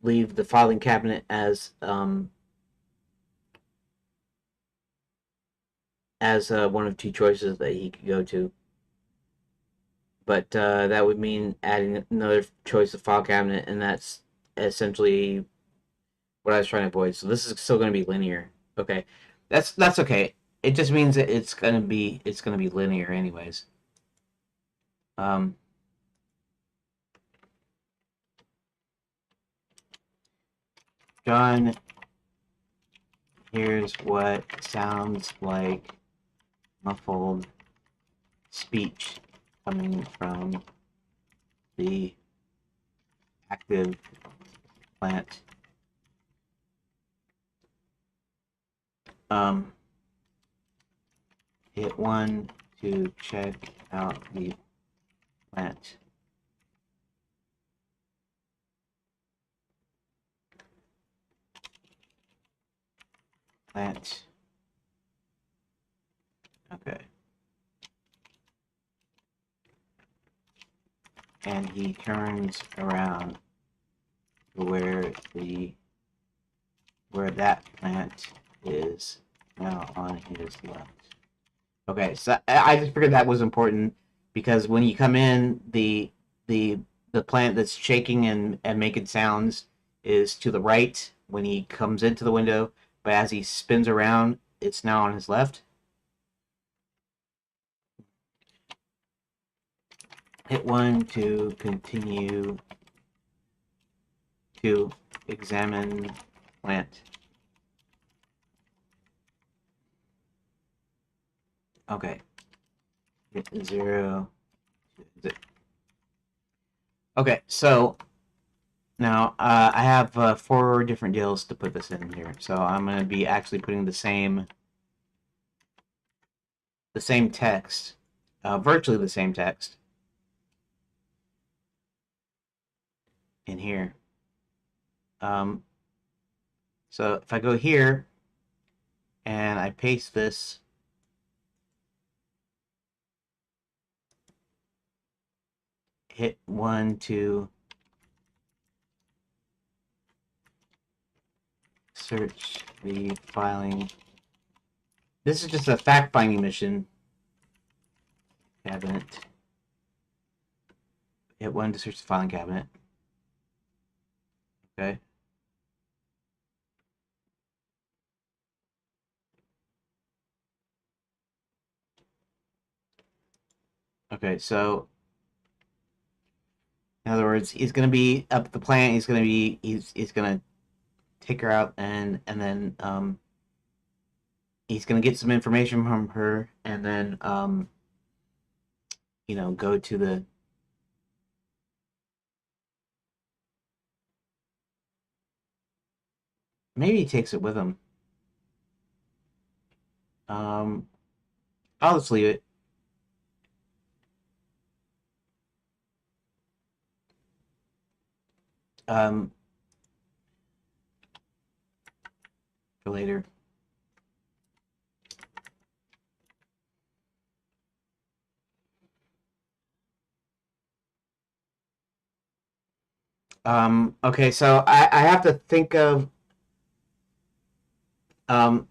leave the filing cabinet as one of two choices that he could go to, but that would mean adding another choice of file cabinet, and that's essentially what I was trying to avoid. So this is still going to be linear. Okay, that's okay. It just means that it's gonna be linear anyways. Um, John, here's what sounds like muffled speech coming from the active plant. Hit 1 to check out the plant. Plant. Okay. And he turns around to where that plant is now on his left. Okay, so I just figured that was important because when you come in, the plant that's shaking and making sounds is to the right when he comes into the window, but as he spins around, it's now on his left. Hit 1 to continue to examine plant. Okay. Hit 0. Okay, so now I have 4 different deals to put this in here. So I'm going to be actually putting the same text, virtually the same text in here. So if I go here and I paste this, hit 1 to search the filing. This is just a fact-finding mission. Cabinet. Hit 1 to search the filing cabinet. Okay. Okay, so in other words, he's gonna be up at the plant. He's gonna take her out and then he's gonna get some information from her and then go to the maybe he takes it with him. I'll just leave it. For later. Okay, so I have to think of I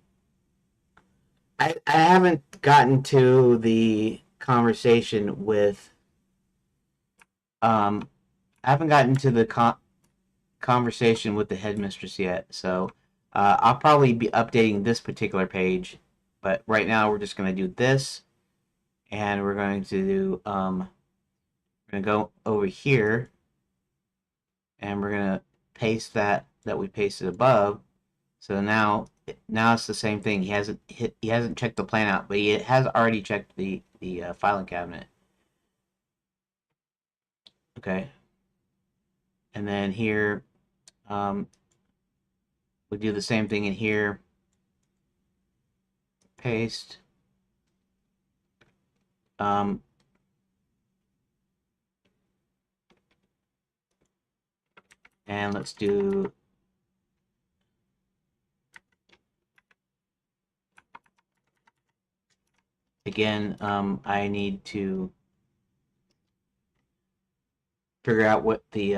haven't gotten to the conversation with I haven't gotten to the conversation with the headmistress yet, so I'll probably be updating this particular page, but right now we're just going to do this, and we're going to do we're going to go over here, and we're going to paste that we pasted above. So now it's the same thing. He hasn't checked the plan out, but he has already checked the filing cabinet. Okay. And then here, we do the same thing in here. Paste. And let's do again. I need to figure out what the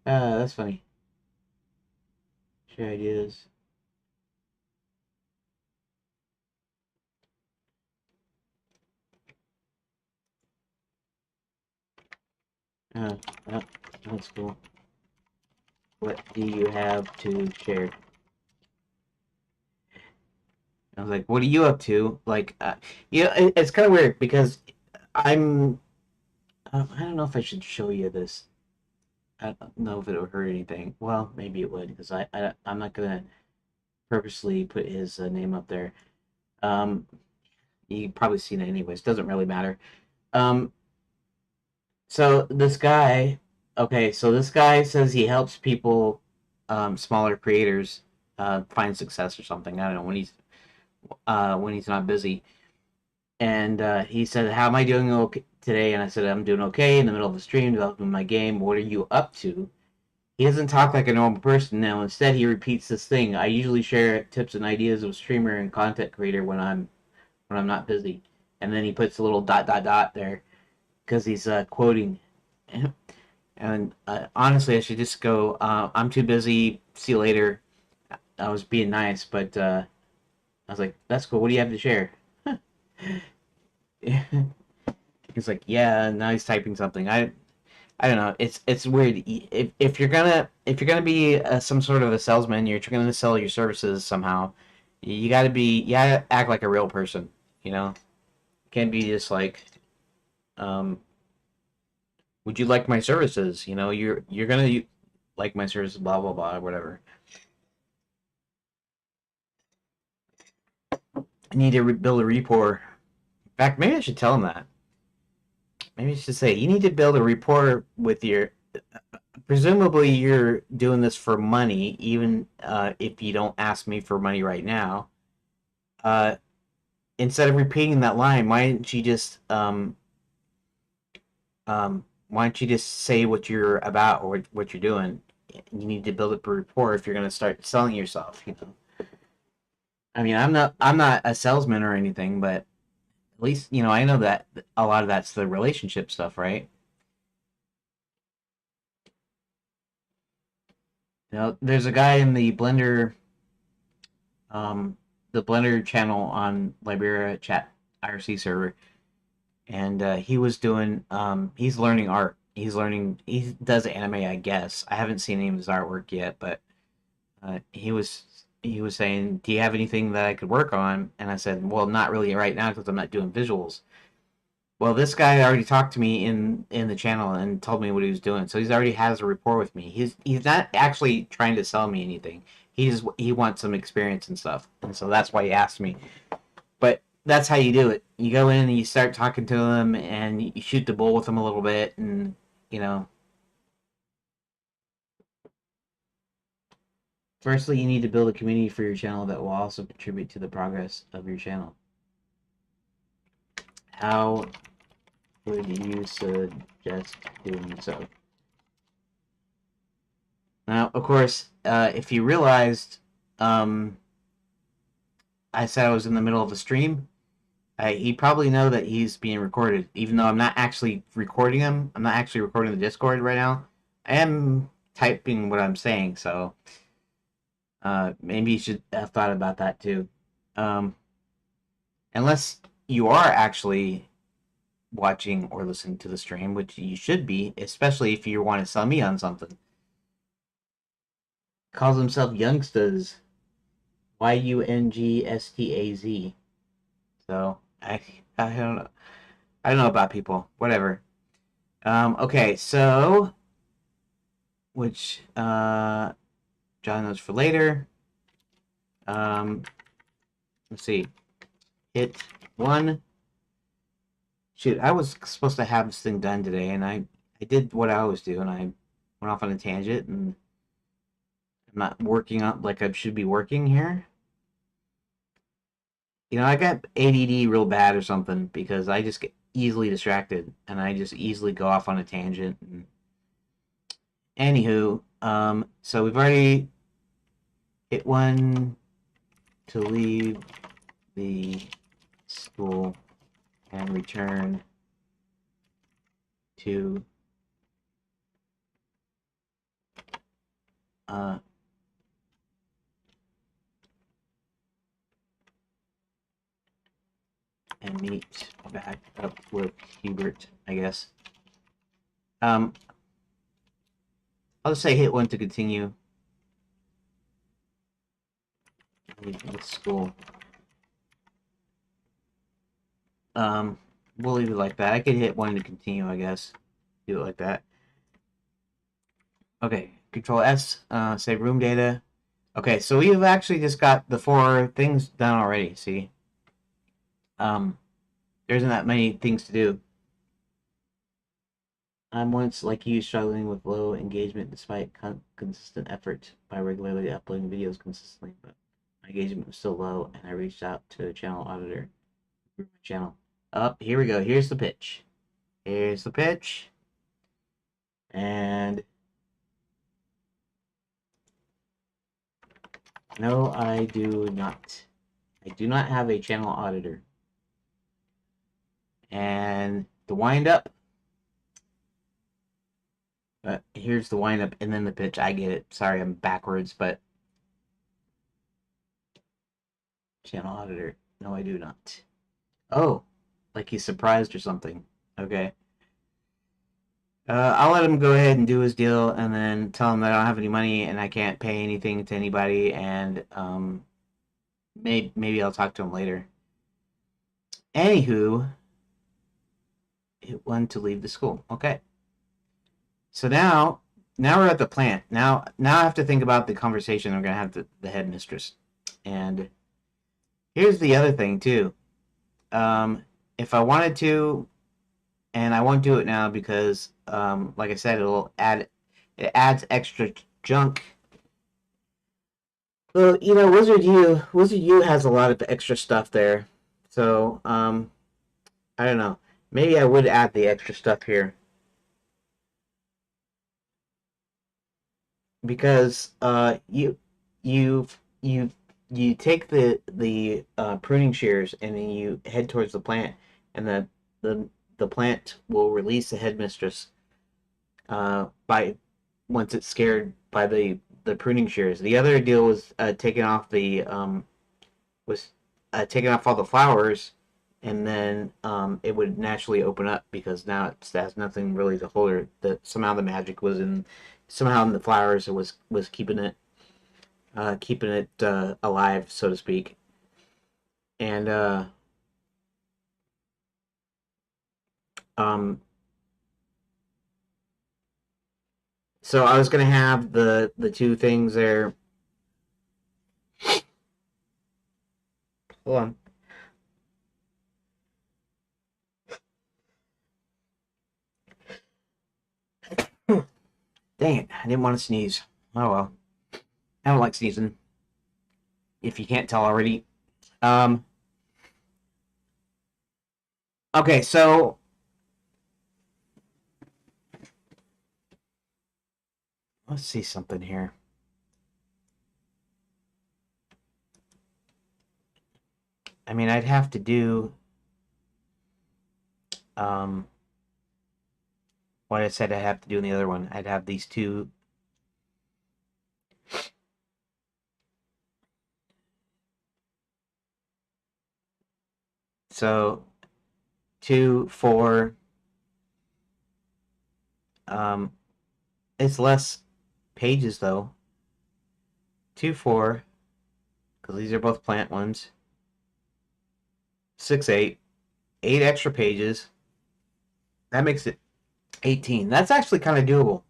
that's funny. Share ideas. Uh, that's cool. What do you have to share? I was like, "What are you up to?" Like, it's kind of weird because I'm. I don't know if I should show you this. I don't know if it would hurt anything. Well, maybe it would because I'm not gonna purposely put his name up there. Um, you probably seen it anyways. Doesn't really matter. Um, so this guy, okay, so this guy says he helps people, smaller creators, find success or something. I don't know when he's not busy. And he said, "How am I doing okay today?" And I said, "I'm doing okay in the middle of the stream, developing my game. What are you up to?" He doesn't talk like a normal person now. Instead, he repeats this thing. I usually share tips and ideas of streamer and content creator when I'm not busy. And then he puts a little dot dot dot there because he's quoting. And honestly, I should just go. I'm too busy. See you later. I was being nice, but I was like, "That's cool. What do you have to share?" He's like, "Yeah." Now he's typing something. I don't know. It's weird. If you're gonna be some sort of a salesman, you're gonna sell your services somehow. You gotta act like a real person. You know, can't be just like, um, would you like my services? You know, you're gonna like my services, blah blah blah, whatever. I need to build a rapport. In fact, maybe I should tell him that. Maybe I should say you need to build a rapport with your. Presumably, you're doing this for money, even if you don't ask me for money right now. Uh, Instead of repeating that line, why don't you just say what you're about or what you're doing? You need to build up a rapport if you're going to start selling yourself. You know, I mean, I'm not a salesman or anything, but at least I know that a lot of that's the relationship stuff, right? There's a guy in um, the Blender channel on Liberia Chat IRC server, and he's learning art. He does anime, I guess. I haven't seen any of his artwork yet, but he was saying, "Do you have anything that I could work on?" And I said, "Well, not really right now because I'm not doing visuals." Well, this guy already talked to me in the channel and told me what he was doing, so he's already has a rapport with me. He's not actually trying to sell me anything. He wants some experience and stuff, and so that's why he asked me. But that's how you do it. You go in and you start talking to them, and you shoot the bull with them a little bit, and you know. Firstly, you need to build a community for your channel that will also contribute to the progress of your channel. How would you suggest doing so? Now, of course, if you realized, um, I said I was in the middle of a stream, he probably know that he's being recorded, even though I'm not actually recording him. I'm not actually recording the Discord right now. I am typing what I'm saying, so maybe you should have thought about that too. Um, Unless you are actually watching or listening to the stream, which you should be, especially if you want to sell me on something. Calls himself Youngstaz. Yungstaz. So I don't know. I don't know about people. Whatever. Okay, so which John knows for later. Um, let's see. Hit one. Shoot, I was supposed to have this thing done today, and I did what I always do, and I went off on a tangent, and I'm not working on like I should be working here. I got ADD real bad or something because I just get easily distracted and I just easily go off on a tangent. And anywho, so we've already hit one to leave the school and return to uh, and meet back up with Hubert, I guess. Um, I'll just say hit one to continue. Leave the school. Um, we'll leave it like that. I could hit 1 to continue, I guess. Do it like that. Okay, Control S, save room data. Okay, so we've actually just got the 4 things done already, see? There isn't that many things to do. I'm once like you, struggling with low engagement despite consistent effort by regularly uploading videos consistently, but my engagement was still low, and I reached out to a channel auditor. Channel. Up, here we go. Here's the pitch. Here's the pitch. And no, I do not. I do not have a channel auditor. And the wind up. Here's the wind up and then the pitch. I get it. Sorry, I'm backwards, but channel auditor. No, I do not. Oh, like he's surprised or something. Okay. I'll let him go ahead and do his deal, and then tell him that I don't have any money and I can't pay anything to anybody, and maybe I'll talk to him later. Anywho, it wanted to leave the school. Okay. So now we're at the plant. Now I have to think about the conversation I'm gonna have with the headmistress. And here's the other thing too. If I wanted to, and I won't do it now because, like I said, it adds extra junk. Well, Wizard U has a lot of extra stuff there. So, I don't know. Maybe I would add the extra stuff here because you you you take the pruning shears and then you head towards the plant, and the the plant will release the headmistress by once it's scared by the pruning shears. The other deal was was taking off all the flowers, and then it would naturally open up because now it has nothing really to hold her. That somehow the magic was in somehow in the flowers. It was keeping it alive, so to speak. And um, so I was gonna have the 2 things there. Hold on. Dang it! I didn't want to sneeze. Oh well. I don't like sneezing. If you can't tell already. Um. Okay, so let's see something here. I mean, I'd have to do um what I said I have to do in the other one. I'd have these 2. So 2, 4. Um, it's less pages though. 2, 4, because these are both plant ones. 6, 8. 8 extra pages. That makes it 18. That's actually kind of doable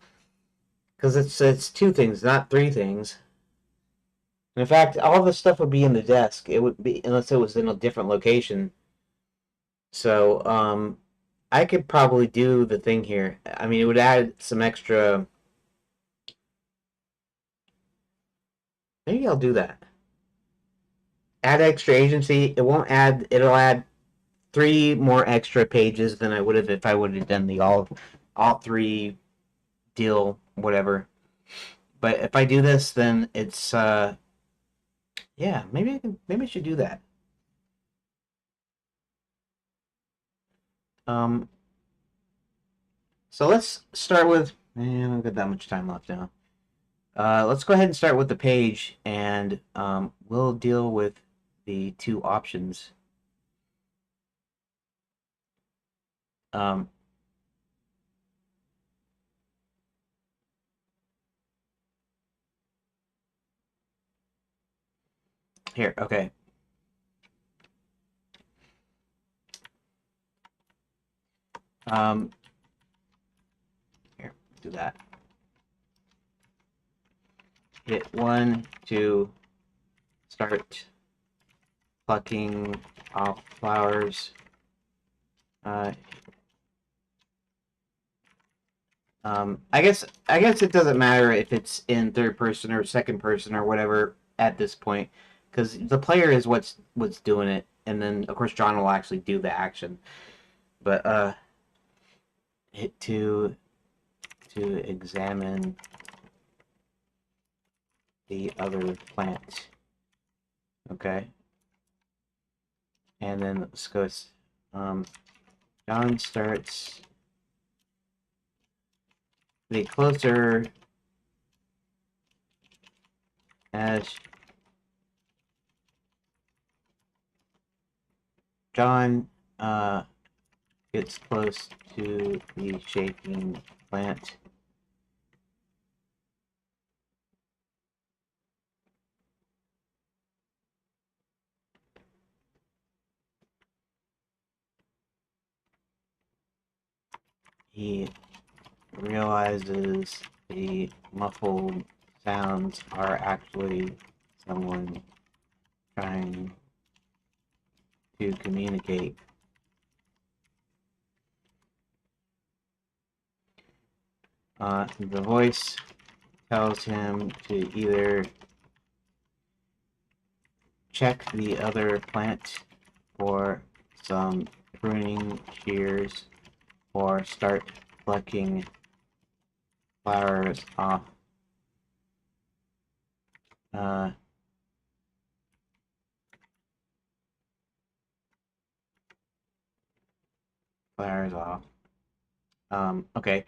because it's 2 things, not 3 things. And in fact, all the stuff would be in the desk. It would be unless it was in a different location. So I could probably do the thing here. I mean, it would add some extra. Maybe I'll do that. Add extra agency. It won't add. It'll add 3 more extra pages than I would have if I would have done the all 3 deal whatever. But if I do this, then it's yeah. Maybe I should do that. Um. So let's start with. I don't got that much time left now. Let's go ahead and start with the page, and we'll deal with the 2 options. Um, Here, okay. Here, do that. Hit 1 to start plucking off flowers. I guess it doesn't matter if it's in third person or second person or whatever at this point, because the player is what's doing it, and then of course John will actually do the action. But hit 2 to examine the other plant. Okay, and then let's go. John starts. The closer as John gets close to the shaking plant, he realizes the muffled sounds are actually someone trying to communicate. The voice tells him to either check the other plant for some pruning shears or start plucking flowers off. Flowers off. Okay.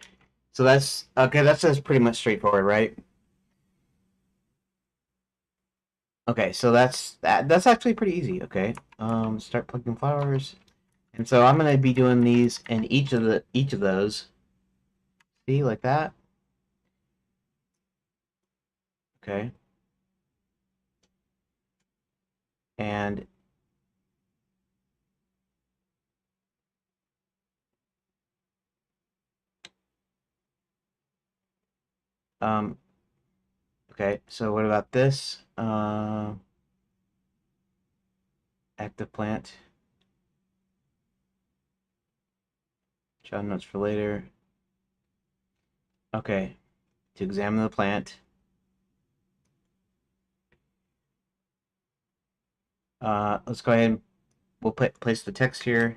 So that's okay. That's pretty much straightforward, right? Okay, so that's actually pretty easy. Okay. Start plucking flowers, and so I'm gonna be doing these in each of those. See, like that. Okay. And um. Okay. So what about this? Active plant. Jot notes for later. Okay. To examine the plant. Let's go ahead and we'll place the text here.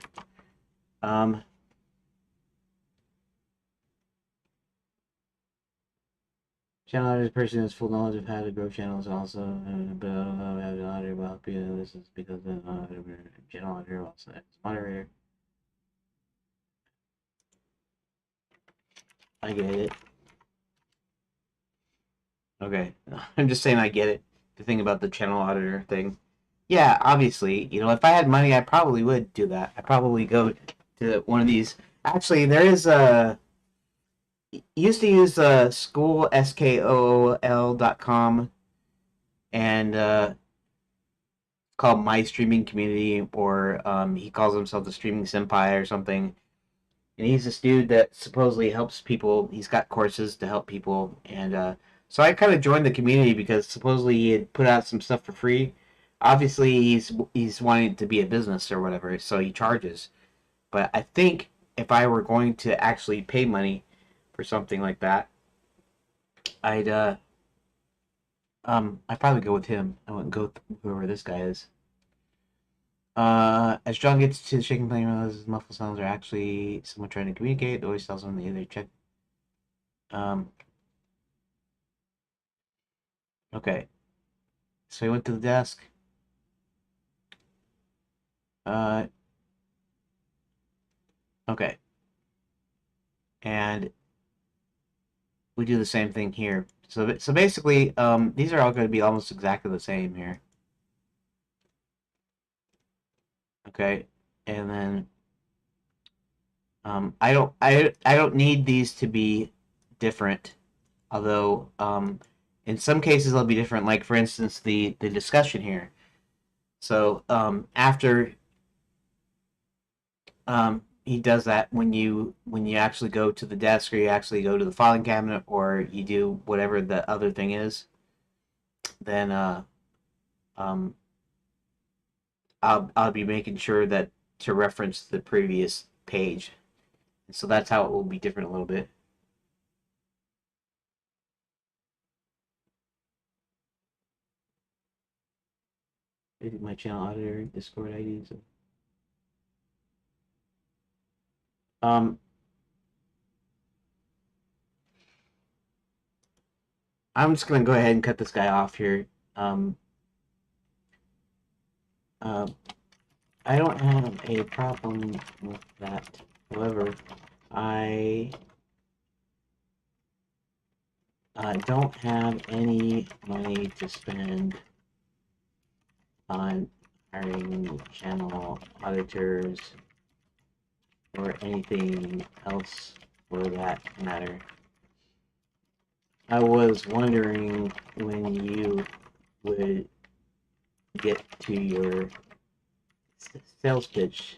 Channel auditor person has full knowledge of how to grow channels also, but I don't know how to auditor will help you. This is because the channel auditor also as moderator. I get it. Okay. I'm just saying I get it. The thing about the channel auditor thing. Yeah, obviously, if I had money, I probably would do that. I'd probably go to one of these. Actually, there is a used to use school skool.com and called My Streaming Community, or he calls himself the Streaming Senpai or something. And he's this dude that supposedly helps people. He's got courses to help people, and so I kind of joined the community because supposedly he had put out some stuff for free. Obviously, he's wanting it to be a business or whatever, so he charges. But I think if I were going to actually pay money for something like that, I'd I'd probably go with him. I wouldn't go with whoever this guy is. As John gets to the shaking plane, realizes muffled sounds are actually someone trying to communicate. The voice tells him to either check. Um, okay. So he went to the desk. Uh, okay. And we do the same thing here. So basically, these are all going to be almost exactly the same here. Okay. And then I don't need these to be different, although in some cases they'll be different. Like for instance, the discussion here. So after he does that when you actually go to the desk, or you actually go to the filing cabinet, or you do whatever the other thing is. Then um, I'll be making sure that to reference the previous page. So that's how it will be different a little bit. My channel auditor, Discord IDs. Um, I'm just gonna go ahead and cut this guy off here. Um, uh, I don't have a problem with that. However, I don't have any money to spend on hiring channel auditors or anything else for that matter. I was wondering when you would get to your sales pitch.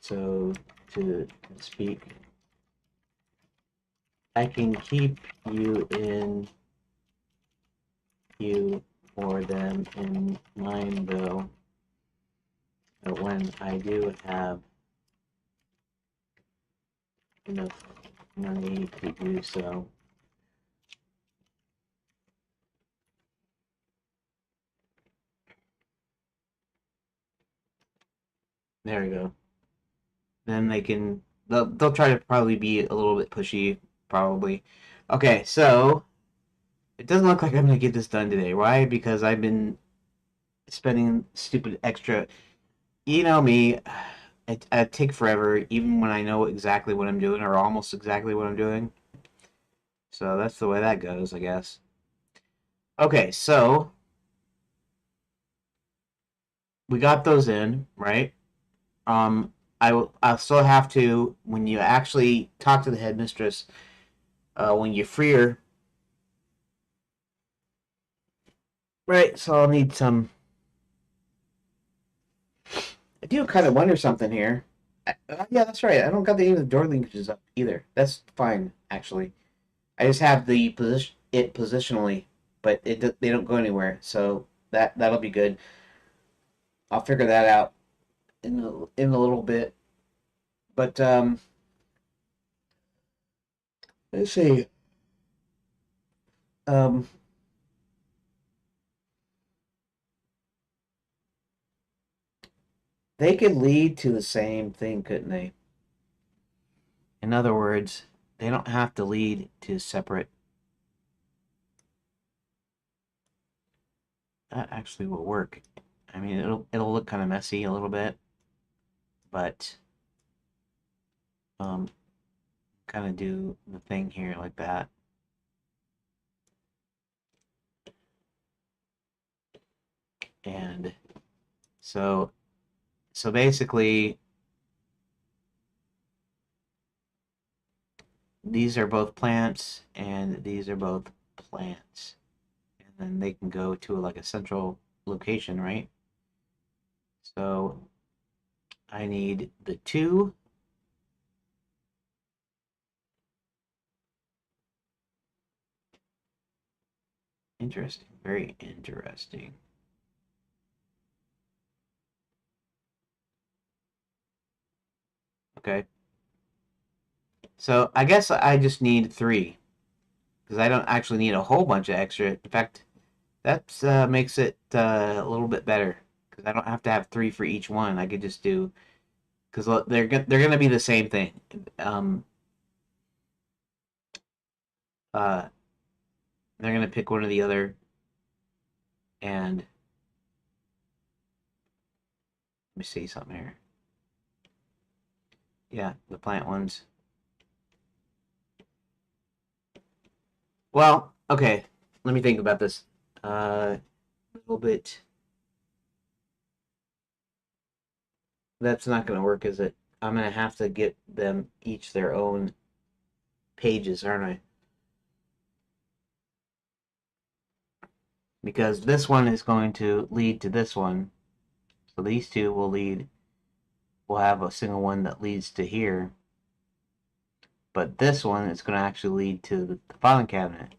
So to speak, I can keep you for them in mind though. But when I do have enough money to do so. There we go. Then they'll try to probably be a little bit pushy, probably. Okay, so it doesn't look like I'm gonna get this done today. Why? Because I've been spending stupid extra. You know me, I take forever, even when I know exactly what I'm doing, or almost exactly what I'm doing. So that's the way that goes, I guess. Okay, so we got those in, right? I still have to, when you actually talk to the headmistress, when you free her, right? So I'll need some. I do kind of wonder something here. Yeah, that's right. I don't got any of the door linkages up either. That's fine, actually. I just have the positionally, but they don't go anywhere. So that'll be good. I'll figure that out in a little bit. But let's see. Um, they could lead to the same thing, couldn't they? In other words, they don't have to lead to separate. That actually will work. I mean, it'll look kind of messy a little bit, but um, kind of do the thing here like that. And so basically these are both plants and these are both plants. And then they can go to like a central location, right? So I need the two. Interesting. Very interesting. Okay. So I guess I just need three because I don't actually need a whole bunch of extra. In fact, that makes it a little bit better because I don't have to have three for each one. I could just do because they're gonna be the same thing. Um, uh, they're gonna pick one or the other, and let me see something here. Yeah, the plant ones. Well, okay. Let me think about this. A little bit. That's not gonna work, is it? I'm gonna have to get them each their own pages, aren't I? Because this one is going to lead to this one. So these two will lead, we'll have a single one that leads to here, but this one is going to actually lead to the filing cabinet.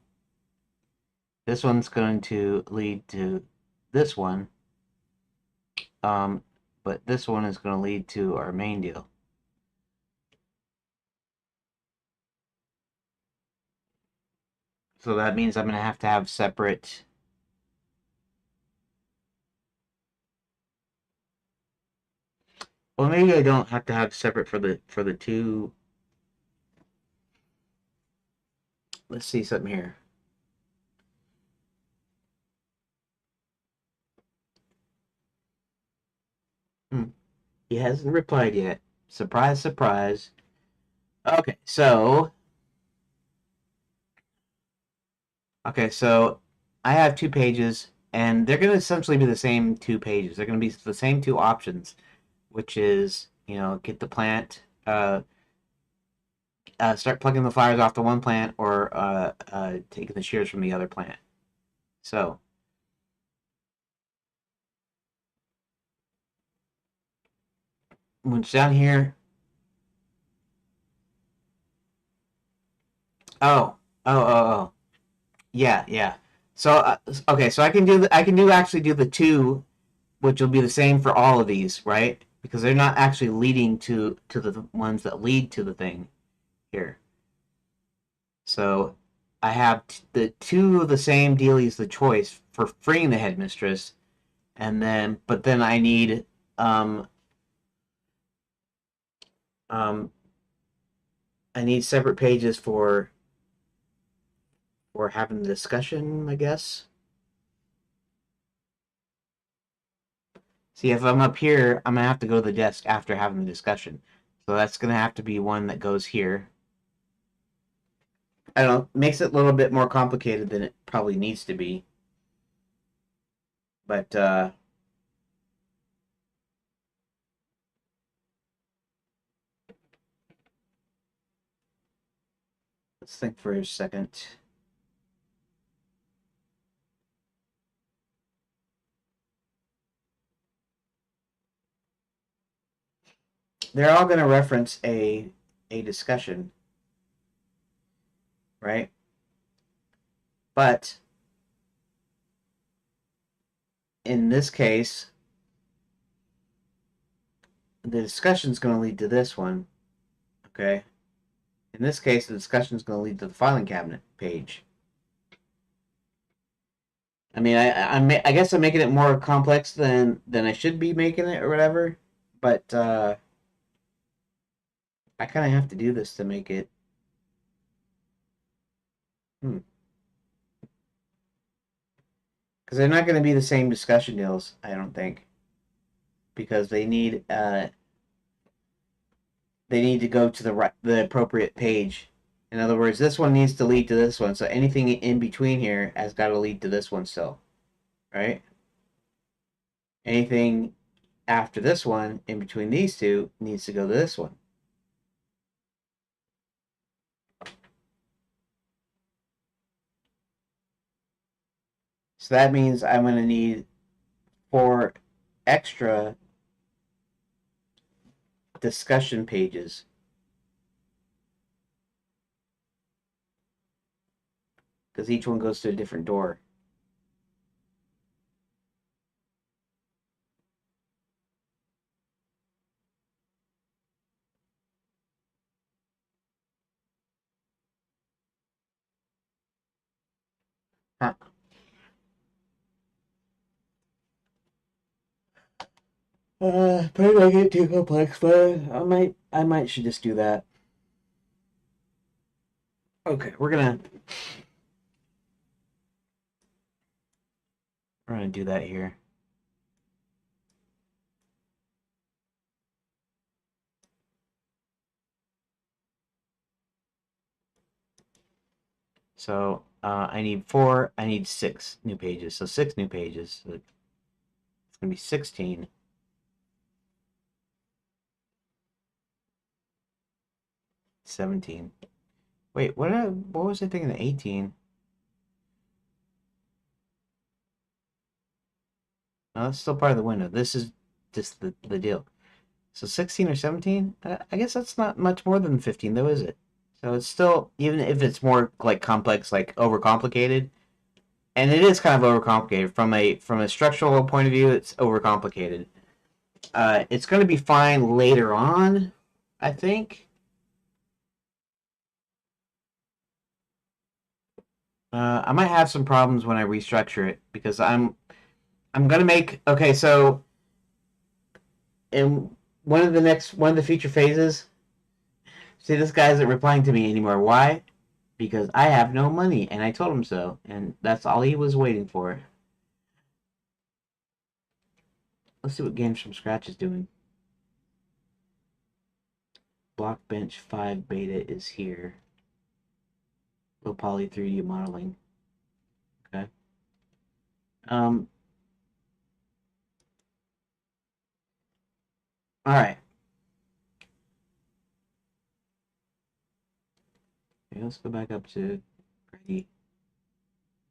This one's going to lead to this one, but this one is going to lead to our main deal. So that means I'm going to have separate. Well, maybe I don't have to have separate for the two. Let's see something here. He hasn't replied yet. Surprise, surprise. Okay, so I have two pages, and they're going to essentially be the same two pages. They're going to be the same two options, which is, get the plant, start plugging the flowers off the one plant, or taking the shears from the other plant. So, when it's down here, oh, oh, yeah, yeah. So, okay, so I can actually do the two, which will be the same for all of these, right? Because they're not actually leading to the ones that lead to the thing here. So I have the two of the same dealies, the choice for freeing the headmistress, and then but then I need um um I need separate pages for having the discussion, I guess. See, if I'm up here, I'm gonna have to go to the desk after having the discussion. So that's gonna have to be one that goes here. I don't know, makes it a little bit more complicated than it probably needs to be. But let's think for a second. They're all gonna reference a discussion, right? But in this case, the discussion is going to lead to this one, okay? In this case, the discussion is going to lead to the filing cabinet page. I mean, I guess I'm making it more complex than I should be making it or whatever, but I kind of have to do this to make it. Because they're not going to be the same discussion deals, I don't think, because they need to go to the appropriate page. In other words, this one needs to lead to this one, so anything in between here has got to lead to this one still, right? Anything after this one in between these two needs to go to this one. So that means I'm going to need 4 extra discussion pages. Because each one goes to a different door. Huh. Probably not get too complex, but I might should just do that. Okay, we're gonna do that here. So I need 6 new pages. So 6 new pages. So it's gonna be 16. 17. Wait, what was I thinking of 18? No, that's still part of the window. just the deal. So 16 or 17? I guess that's not much more than 15, though, is it? So it's still, even if it's more like complex, like overcomplicated, and it is kind of overcomplicated from a structural point of view. It's overcomplicated. It's going to be fine later on, I think. I might have some problems when I restructure it because I'm gonna make okay. So in one of the future phases, see this guy isn't replying to me anymore. Why? Because I have no money, and I told him so, and that's all he was waiting for. Let's see what Games from Scratch is doing. Blockbench 5 beta is here. Low poly 3D modeling. Okay. Um. All right. Okay, let's go back up to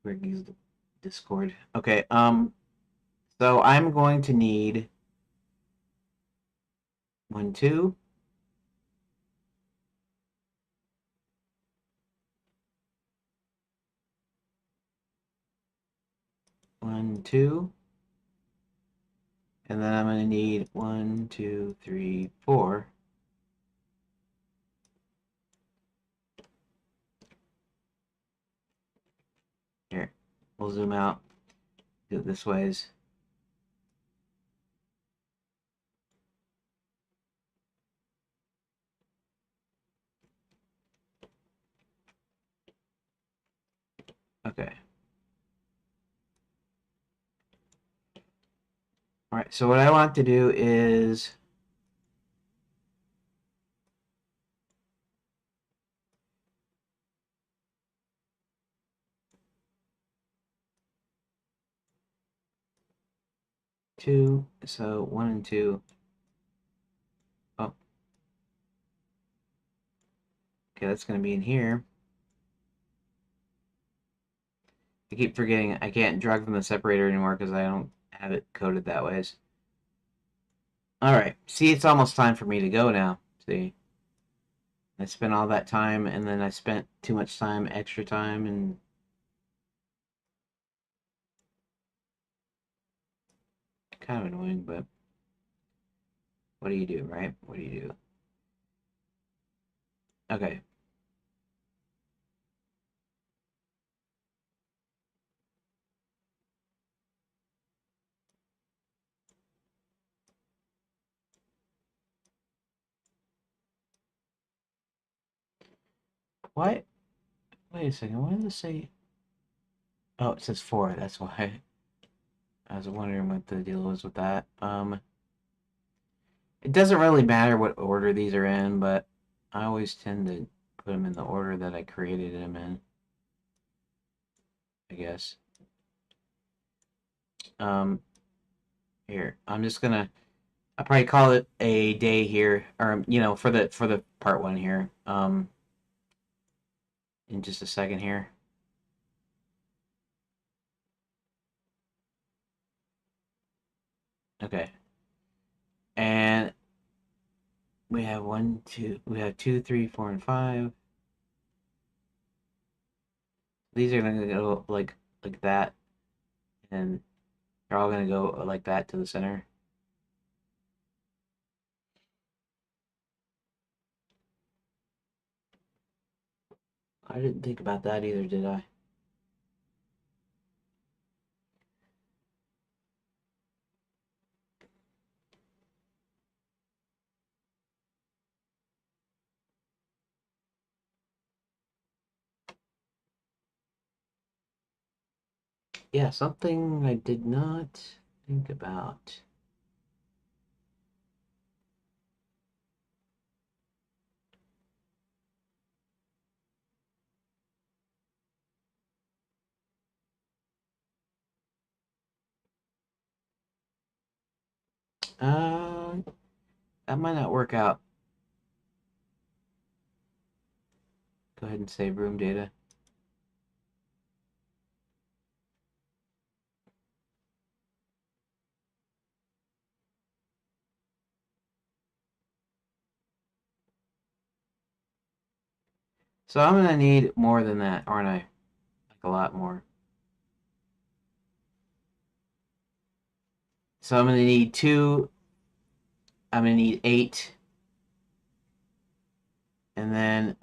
Greggy's Discord. Okay. So I'm going to need 1, 2. 1, 2. And then I'm going to need 1, 2, 3, 4. Here, we'll zoom out. Do it this ways. Okay. All right. So what I want to do is two. So 1 and 2. Oh, okay. That's going to be in here. I keep forgetting I can't drag from the separator anymore because I don't have it coded that ways. All right. See, it's almost time for me to go now. See, I spent all that time, and then I spent too much time, extra time, and kind of annoying. But what do you do, right? What do you do? Okay. What? Wait a second. What does it say? Oh, it says 4. That's why I was wondering what the deal was with that. It doesn't really matter what order these are in, but I always tend to put them in the order that I created them in, I guess. Um, Here, I'm just gonna. I'll probably call it a day here, or for the part 1 here. In just a second here. Okay, and we have 1, 2. We have 2, 3, 4, and 5. These are gonna go like that, and they're all gonna go like that to the center. I didn't think about that either, did I? Yeah, something I did not think about. Uh, that might not work out. Go ahead and save room data. So I'm gonna need more than that, aren't I? Like a lot more. So I'm gonna need two. I'm gonna need eight, and then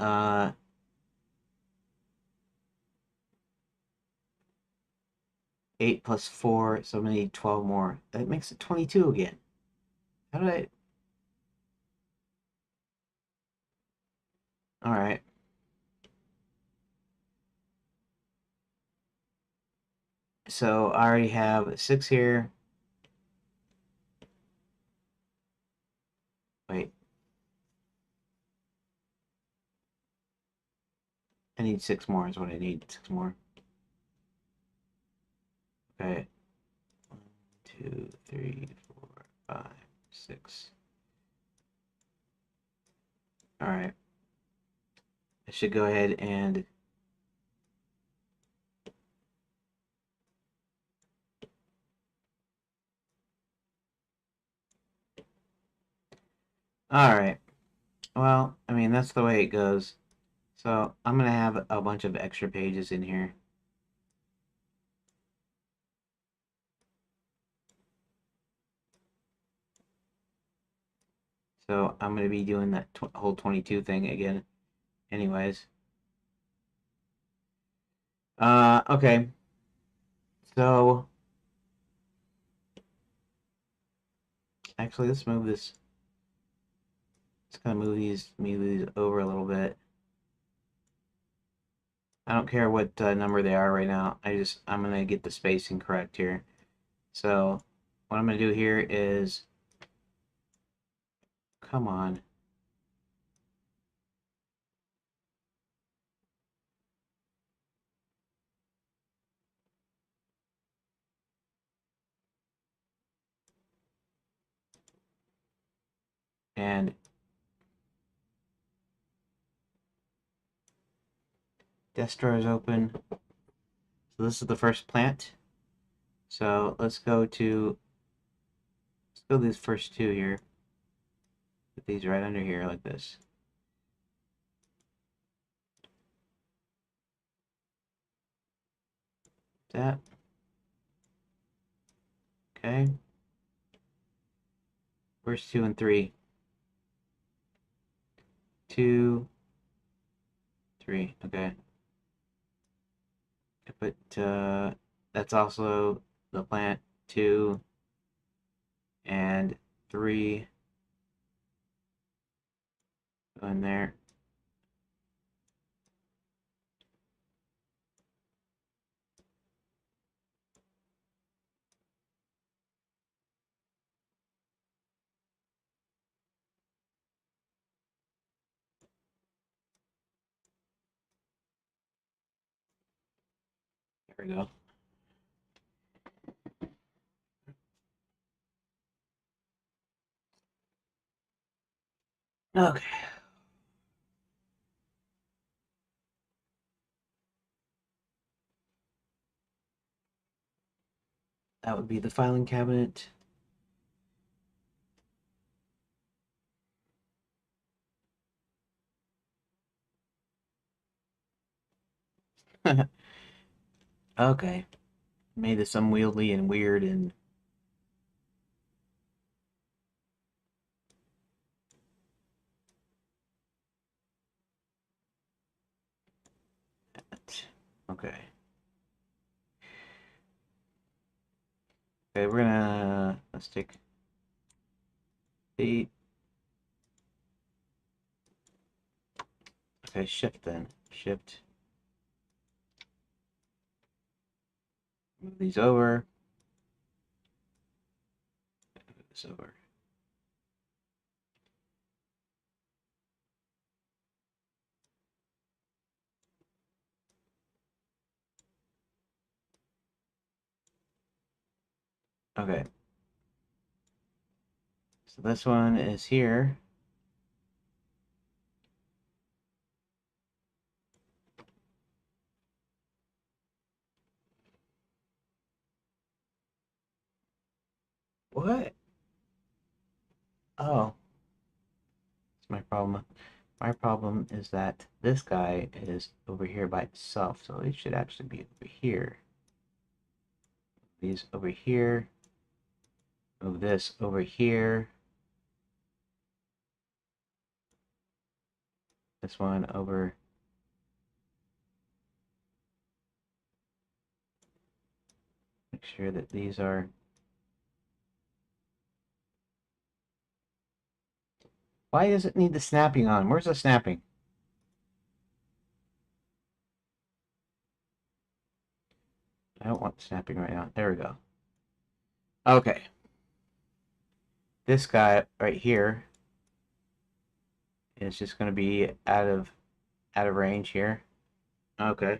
8 plus 4. So I'm gonna need 12 more. That makes it 22 again. How did I? All right. So I already have 6 here. Wait, I need 6 more. Is what I need. 6 more. Okay. 1, 2, 3, 4, 5, 6. All right. I should go ahead and. All right. Well, I mean that's the way it goes. So I'm gonna have a bunch of extra pages in here. So I'm gonna be doing that whole 22 thing again, anyways. Okay. So actually, let's move this. Let's kind of move these over a little bit. I don't care what number they are right now. I'm gonna get the spacing correct here. So what I'm gonna do here is, come on, and desk drawer is open. So this is the first plant. So let's go these first two here. Put these right under here like this. That. Okay. Where's 2 and 3? 2, 3. Okay. I put that's also the plant 2 and 3 in there. There we go. Okay. That would be the filing cabinet. Okay. Made this unwieldy and weird and okay. Okay, let's take 8. Okay, shift then. Shift. Move these over. Move this over. Okay. So this one is here. What? Oh, that's my problem. My problem is that this guy is over here by itself, so it should actually be over here. These over here. Move this over here. This one over. Make sure that these are. Why does it need the snapping on? Where's the snapping? I don't want snapping right now. There we go. Okay. This guy right here is just going to be out of range here. Okay.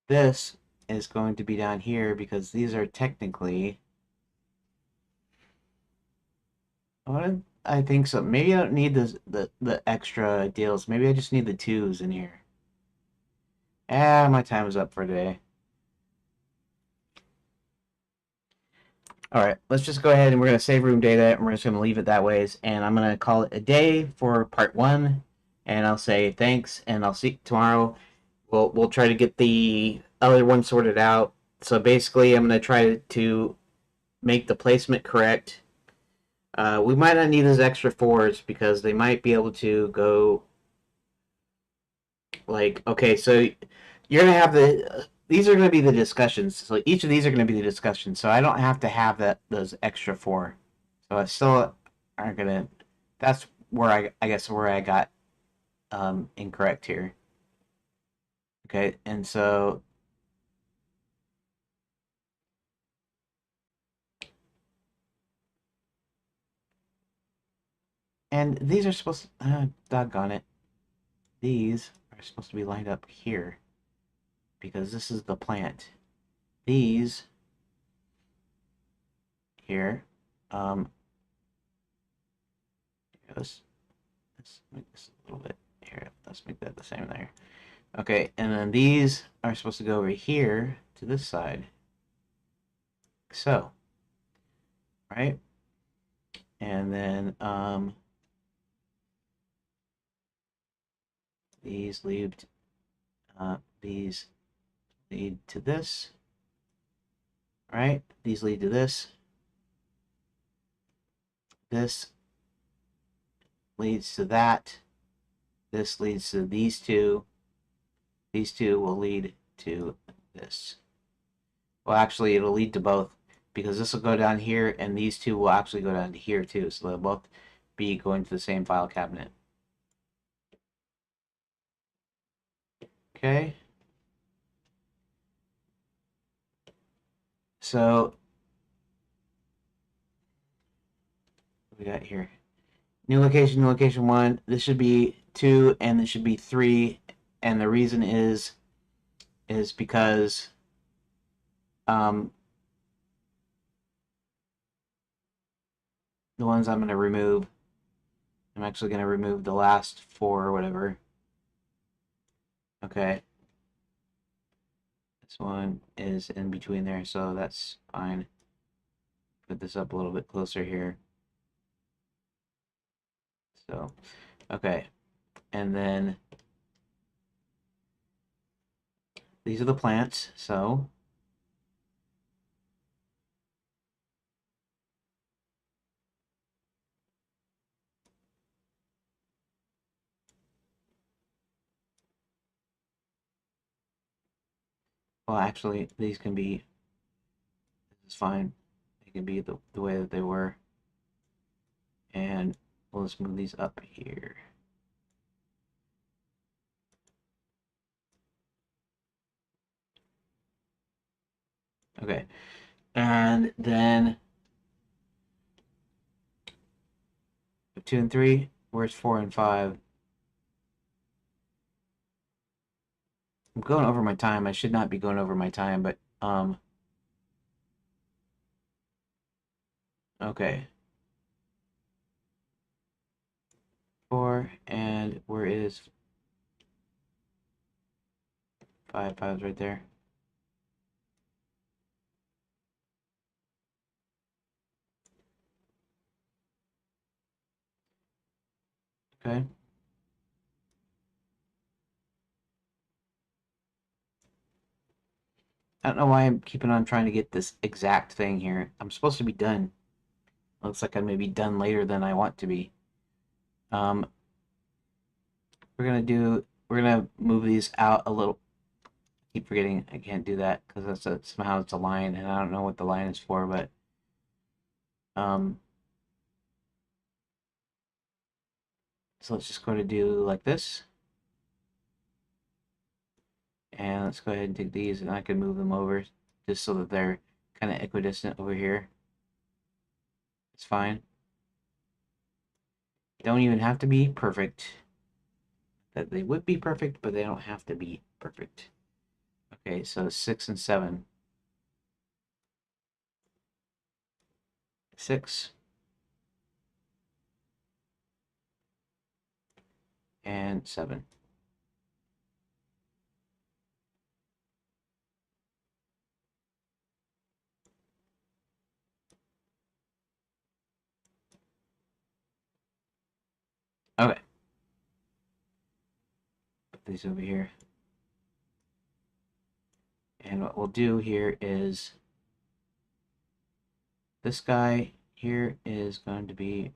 This is going to be down here because these are technically. I think so. Maybe I don't need the extra deals. Maybe I just need the twos in here. Ah, my time is up for today. All right, let's just go ahead and we're going to save room data and we're just going to leave it that ways. And I'm going to call it a day for part 1. And I'll say thanks and I'll see you tomorrow. We'll try to get the other one sorted out. So basically, I'm going to try to make the placement correct. We might not need those extra 4s because they might be able to go like, okay, so you're going to have these are going to be the discussions. So each of these are going to be the discussions. So I don't have to have those extra 4. So I still aren't going to, that's where I guess where I got incorrect here. Okay, and so and these are supposed to, doggone it. These are supposed to be lined up here because this is the plant. These here, let's make this a little bit here. Let's make that the same there. Okay, and then these are supposed to go over here to this side. So, right? And then these lead to this, right? These lead to this. This leads to that. This leads to these two. These two will lead to this. Well, actually, it'll lead to both because this will go down here, and these two will actually go down to here too. So they'll both be going to the same file cabinet. Okay. So what we got here? New location 1. This should be 2, and this should be 3. And the reason is because the ones I'm going to remove, I'm actually going to remove the last 4 or whatever. Okay. This one is in between there, so that's fine. Put this up a little bit closer here. So, okay. And then these are the plants, so well, actually, these can be, this is fine. They can be the way that they were. And we'll just move these up here. Okay. And then 2 and 3, where's 4 and 5? I'm going over my time. I should not be going over my time, but okay. 4, and where is 5? 5's right there. Okay. I don't know why I'm keeping on trying to get this exact thing here. I'm supposed to be done. Looks like I may be done later than I want to be. Um, we're gonna move these out a little. Keep forgetting I can't do that because somehow it's a line and I don't know what the line is for, but um, so let's just go to do like this, and let's go ahead and take these, and I can move them over just so that they're kind of equidistant over here. It's fine. Don't even have to be perfect. That they would be perfect, but they don't have to be perfect. Okay, so 6 and 7. 6 and 7. Okay. Put these over here. And what we'll do here is this guy here is going to be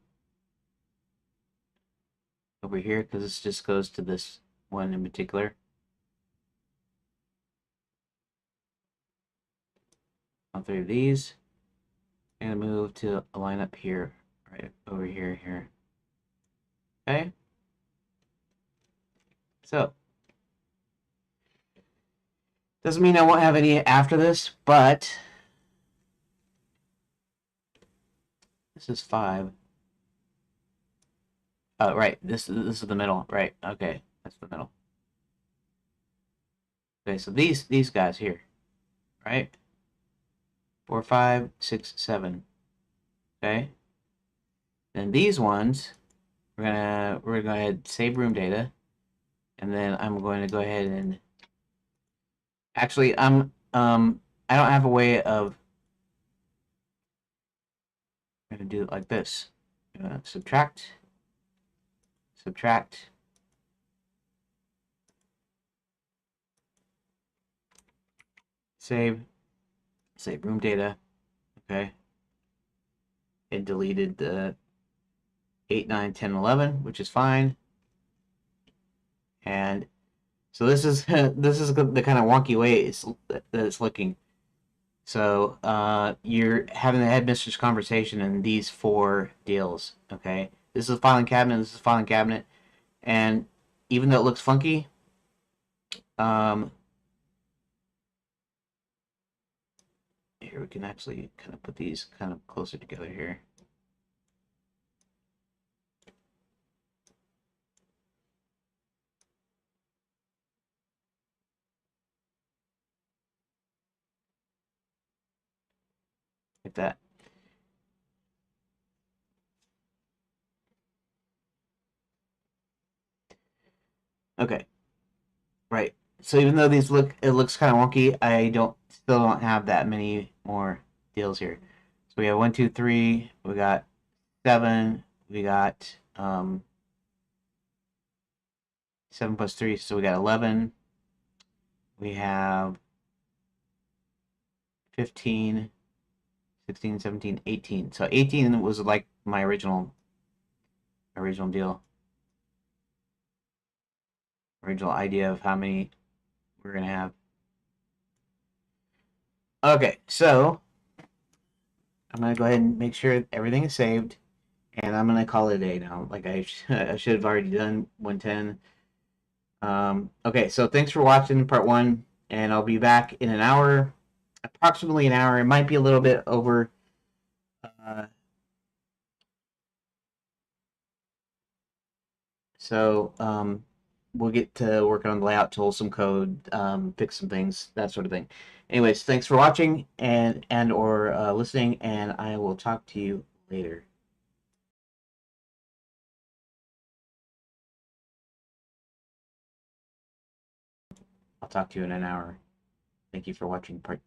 over here because this just goes to this one in particular. All three of these. I'm going to move to a line up here, right over here. Okay. So, doesn't mean I won't have any after this, but this is 5. Oh, right. This is the middle, right? Okay, that's the middle. Okay, so these guys here, right? 4, 5, 6, 7. Okay. Then these ones, we're gonna go ahead and save room data, and then I'm going to go ahead and actually I don't have a way of I'm gonna do it like this. Subtract, subtract, save, save room data. Okay. It deleted the 8, 9, 10, 11, which is fine. And so this is this is the kind of wonky way that it's looking. So you're having the headmistress conversation in these 4 deals. Okay, this is a filing cabinet. This is a filing cabinet, and even though it looks funky, um, here we can actually kind of put these kind of closer together here. Like that. Okay, right. So even though it looks kind of wonky, I still don't have that many more deals here. So we have 1, 2, 3. We got 7. We got 7 plus 3, so we got 11. We have 15, 16, 17, 18. So 18 was like my original deal. Original idea of how many we're gonna have. Okay, so I'm gonna go ahead and make sure everything is saved, and I'm gonna call it a day now. Like I should have already done 110. Okay, so thanks for watching part 1, and I'll be back in an hour, approximately an hour. It might be a little bit over. Uh, So we'll get to working on the layout tool, some code, fix some things, that sort of thing. Anyways, thanks for watching and or listening, and I will talk to you later. I'll talk to you in an hour. Thank you for watching part